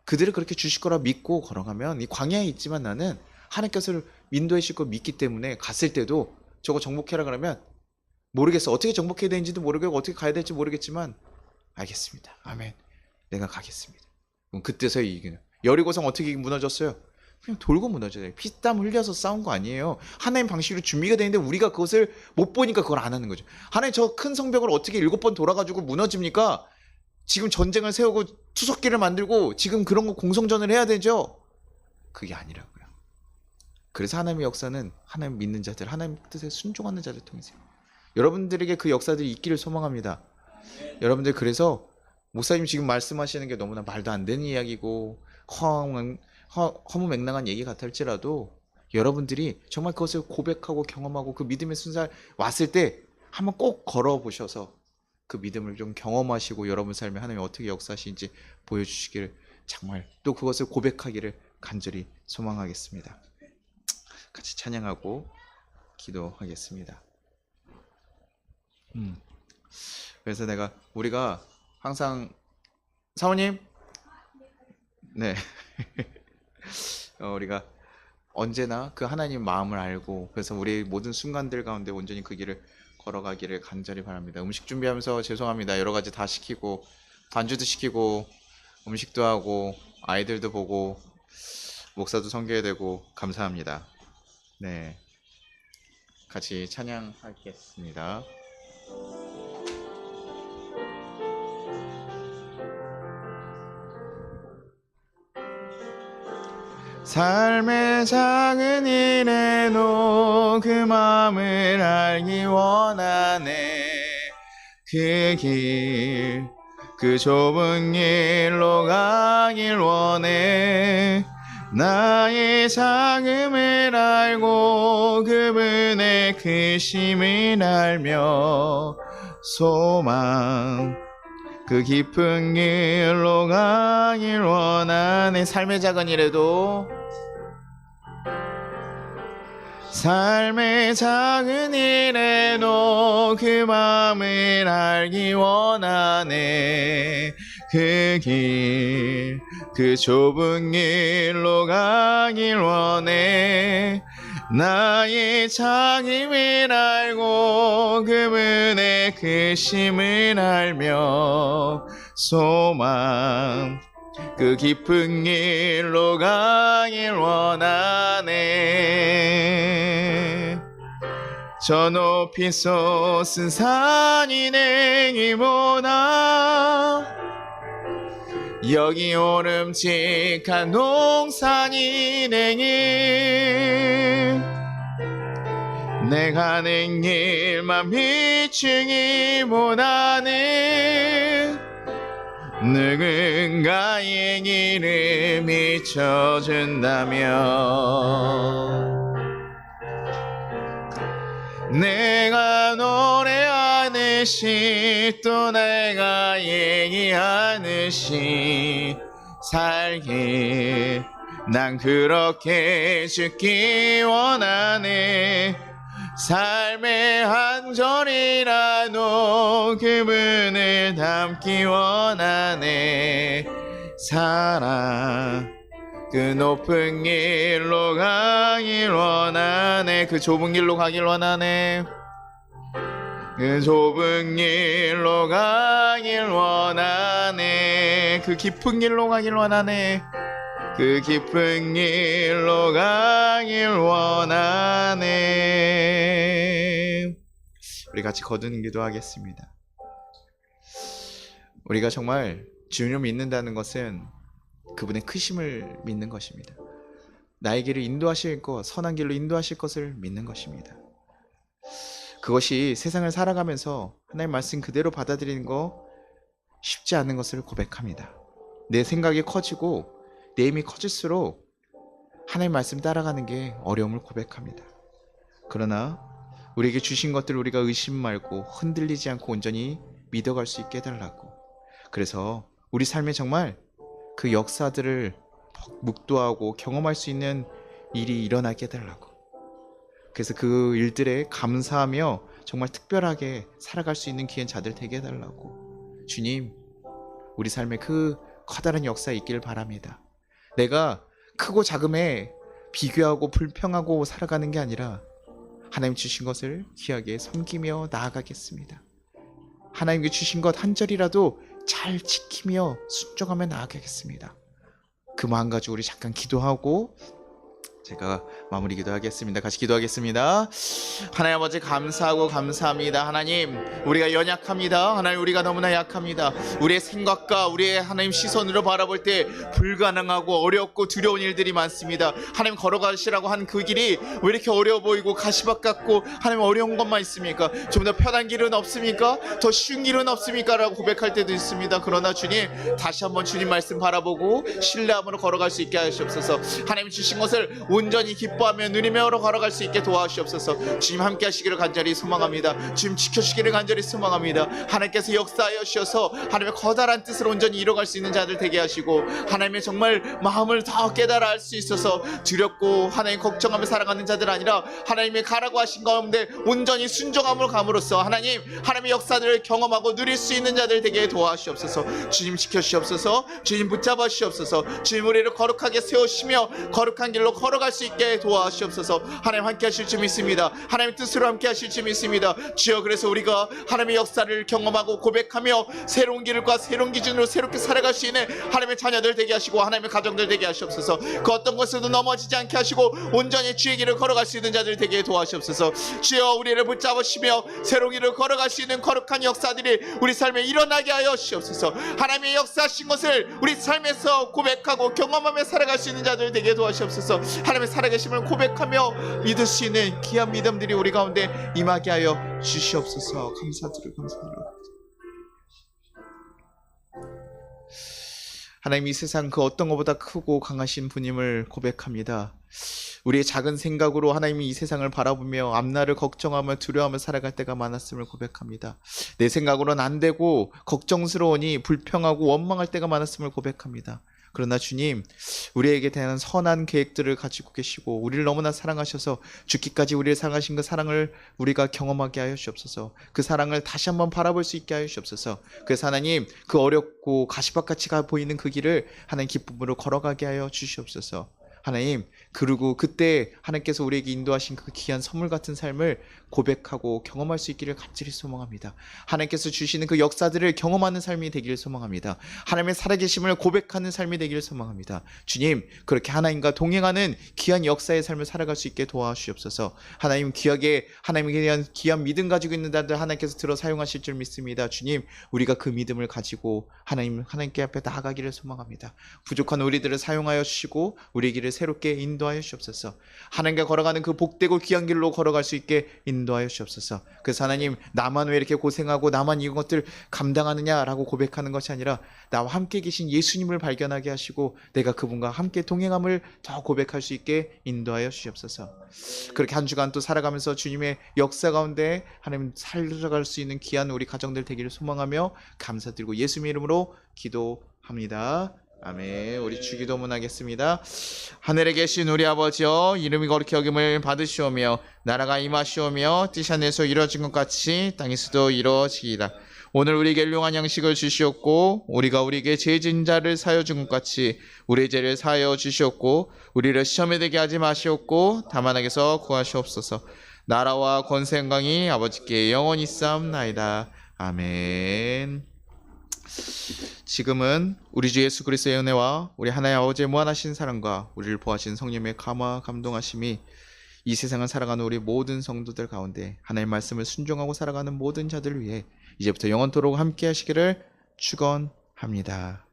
그들을 그렇게 주실 거라 믿고 걸어가면 이 광야에 있지만 나는 하나님께서 인도해 주실 걸 믿기 때문에 갔을 때도 저거 정복해라 그러면 모르겠어. 어떻게 정복해야 되는지도 모르겠고 어떻게 가야 될지 모르겠지만 알겠습니다. 아멘. 내가 가겠습니다. 그럼 그때서 이기는. 여리고성 어떻게 무너졌어요? 그냥 돌고 무너져요. 피땀 흘려서 싸운 거 아니에요. 하나님 방식으로 준비가 되는데 우리가 그것을 못 보니까 그걸 안 하는 거죠. 하나님 저 큰 성벽을 어떻게 7번 돌아가지고 무너집니까? 지금 전쟁을 세우고 투석기를 만들고 지금 그런 거 공성전을 해야 되죠? 그게 아니라고요. 그래서 하나님의 역사는 하나님 믿는 자들, 하나님 뜻에 순종하는 자들 통해서 여러분들에게 그 역사들이 있기를 소망합니다. 여러분들 그래서 목사님 지금 말씀하시는 게 너무나 말도 안 되는 이야기고 허무맹랑한 얘기 같을지라도 여러분들이 정말 그것을 고백하고 경험하고 그 믿음의 순살 왔을 때 한번 꼭 걸어보셔서 그 믿음을 좀 경험하시고 여러분 삶에 하나님이 어떻게 역사하시는지 보여주시기를, 정말 또 그것을 고백하기를 간절히 소망하겠습니다. 같이 찬양하고 기도하겠습니다. 그래서 우리가 항상 사모님, 네, 우리가 언제나 그 하나님 마음을 알고, 그래서 우리 모든 순간들 가운데 온전히 그 길을 걸어가기를 간절히 바랍니다. 음식 준비하면서 죄송합니다. 여러 가지 다 시키고, 반주도 시키고, 음식도 하고, 아이들도 보고, 목사도 섬겨야 되고, 감사합니다. 네, 같이 찬양하겠습니다. 삶의 작은 일에도 그 마음을 알기 원하네. 그 길, 그 좁은 길로 가길 원해. 나의 작음을 알고 그분의 크심을 알며 소망, 그 깊은 길로 가길 원하네. 삶의 작은 일에도, 삶의 작은 일에도 그 마음을 알기 원하네. 그 길, 그 좁은 길로 가길 원해. 나의 작음을 알고 그분의 크심을 알며 소망, 그 깊은 길로 가길 원하네. 저 높이 솟은 산이 내기보다 여기 오름직한 농산이 되길, 내 가는 길만 비추기보다는 누군가의 길을 비춰준다면 내가 노래하듯이 또 내가 얘기하듯이 살길, 난 그렇게 죽기 원하네. 삶의 한 절이라도 그분을 담기 원하네. 사랑, 그 높은 길로 가길 원하네. 그 좁은 길로 가길 원하네. 그 좁은 길로 가길 원하네. 그 깊은 길로 가길 원하네. 그 깊은 길로 가길 원하네. 우리 같이 거두는 기도하겠습니다. 우리가 정말 주님을 믿는다는 것은 그분의 크심을 믿는 것입니다. 나의 길을 인도하실 것, 선한 길로 인도하실 것을 믿는 것입니다. 그것이 세상을 살아가면서 하나님의 말씀 그대로 받아들이는 거 쉽지 않은 것을 고백합니다. 내 생각이 커지고 내 힘이 커질수록 하나님의 말씀 따라가는 게 어려움을 고백합니다. 그러나 우리에게 주신 것들을 우리가 의심 말고 흔들리지 않고 온전히 믿어갈 수 있게 해달라고, 그래서 우리 삶에 정말 그 역사들을 묵도하고 경험할 수 있는 일이 일어나게 해달라고, 그래서 그 일들에 감사하며 정말 특별하게 살아갈 수 있는 귀한 자들 되게 해달라고. 주님, 우리 삶에 그 커다란 역사에 있기를 바랍니다. 내가 크고 작음에 비교하고 불평하고 살아가는 게 아니라 하나님 주신 것을 귀하게 섬기며 나아가겠습니다. 하나님께 주신 것 한 절이라도 잘 지키며 순종하며 나아가겠습니다. 그 마음 가지고 우리 잠깐 기도하고 제가 마무리 기도하겠습니다. 같이 기도하겠습니다. 하나님 아버지, 감사하고 감사합니다. 하나님, 우리가 연약합니다. 하나님, 우리가 너무나 약합니다. 우리의 생각과 우리의 하나님 시선으로 바라볼 때 불가능하고 어렵고 두려운 일들이 많습니다. 하나님, 걸어가시라고 한 그 길이 왜 이렇게 어려워 보이고 가시밭 같고 하나님 어려운 것만 있습니까? 좀 더 편한 길은 없습니까? 더 쉬운 길은 없습니까? 라고 고백할 때도 있습니다. 그러나 주님, 다시 한번 주님 말씀 바라보고 신뢰함으로 걸어갈 수 있게 하시옵소서. 하나님 주신 것을 온전히 기뻐 기뻐하며 누리며 걸어갈 수 있게 도와주시옵소서. 주님 함께 하시기를 간절히 소망합니다. 주님 지켜주시기를 간절히 소망합니다. 하나님께서 역사하여 주셔서 하나님의 커다란 뜻을 온전히 이뤄갈 수 있는 자들 되게 하시고, 하나님의 정말 마음을 더 깨달아 알 수 있어서 두렵고 하나님 걱정하며 살아가는 자들 아니라 하나님의 가라고 하신 가운데 온전히 순종함을 감으로써 하나님의 역사들을 경험하고 누릴 수 있는 자들 되게 도와주시옵소서. 주님 지켜주시옵소서. 주님 붙잡아 주시옵소서. 주님 우리를 거룩하게 세우시며 거룩한 길로 걸어갈 수 있게 도와주시옵소서. 하나님 함께 하실 줄 믿습니다. 하나님의 뜻으로 함께 하실 줄 믿습니다. 주여, 그래서 우리가 하나님의 역사를 경험하고 고백하며 새로운 길과 새로운 기준으로 새롭게 살아갈 수 있는 하나님의 자녀들 되게 하시고 하나님의 가정들 되게 하시옵소서. 그 어떤 것에도 넘어지지 않게 하시고 온전히 주의 길을 걸어갈 수 있는 자들 되게 도와주시옵소서. 주여, 우리를 붙잡으시며 새로운 길을 걸어갈 수 있는 거룩한 역사들이 우리 삶에 일어나게 하여 주시옵소서. 하나님의 역사하신 것을 우리 삶에서 고백하고 경험하며 살아갈 수 있는 자들 되게 도와주시옵소서. 하나님의 살아계심을 고백하며 믿을 수 있는 귀한 믿음들이 우리 가운데 임하게 하여 주시옵소서. 감사드리고 하나님, 이 세상 그 어떤 것보다 크고 강하신 분임을 고백합니다. 우리의 작은 생각으로 하나님이 이 세상을 바라보며 앞날을 걱정하며 두려워하며 살아갈 때가 많았음을 고백합니다. 내 생각으로는 안 되고 걱정스러우니 불평하고 원망할 때가 많았음을 고백합니다. 그러나 주님, 우리에게 대한 선한 계획들을 가지고 계시고 우리를 너무나 사랑하셔서 죽기까지 우리를 사랑하신 그 사랑을 우리가 경험하게 하여 주옵소서. 그 사랑을 다시 한번 바라볼 수 있게 하여 주옵소서. 그래서 하나님, 그 어렵고 가시밭같이 보이는 그 길을 하나님 기쁨으로 걸어가게 하여 주시옵소서. 하나님, 그리고 그때 하나님께서 우리에게 인도하신 그 귀한 선물 같은 삶을 고백하고 경험할 수 있기를 간절히 소망합니다. 하나님께서 주시는 그 역사들을 경험하는 삶이 되기를 소망합니다. 하나님의 살아계심을 고백하는 삶이 되기를 소망합니다. 주님, 그렇게 하나님과 동행하는 귀한 역사의 삶을 살아갈 수 있게 도와주시옵소서. 하나님, 귀하게 하나님에 대한 귀한 믿음 가지고 있는 자들 하나님께서 들어 사용하실 줄 믿습니다. 주님, 우리가 그 믿음을 가지고 하나님께 앞에 나아가기를 소망합니다. 부족한 우리들을 사용하여 주시고 우리 길을 새롭게 인도하여 주옵소서. 하나님과 걸어가는 그 복되고 귀한 길로 걸어갈 수 있게 인도하여 주옵소서. 그래서 하나님, 나만 왜 이렇게 고생하고 나만 이런 것들 감당하느냐라고 고백하는 것이 아니라 나와 함께 계신 예수님을 발견하게 하시고 내가 그분과 함께 동행함을 더 고백할 수 있게 인도하여 주옵소서. 그렇게 한 주간 또 살아가면서 주님의 역사 가운데 하나님 살아갈 수 있는 귀한 우리 가정들 되기를 소망하며 감사드리고 예수님의 이름으로 기도합니다. 아멘. 우리 주기도문 하겠습니다. 하늘에 계신 우리 아버지여, 이름이 거룩히 여김을 받으시오며 나라가 임하시오며 뜻이 하늘에서 이루어진 것 같이 땅에서도 이루어지이다. 오늘 우리에게 일용할 양식을 주시옵고 우리가 우리에게 죄 지은 자를 사하여 준 것 같이 우리의 죄를 사하여 주시옵고 우리를 시험에 들게 하지 마시옵고 다만 악에서 구하시옵소서. 나라와 권세 영광이 아버지께 영원히 있사옵나이다. 아멘. 지금은 우리 주 예수 그리스도의 은혜와 우리 하나님 아버지의 무한하신 사랑과 우리를 보호하신 성령의 감화 감동하심이 이 세상을 살아가는 우리 모든 성도들 가운데 하나님의 말씀을 순종하고 살아가는 모든 자들을 위해 이제부터 영원토록 함께 하시기를 축원합니다.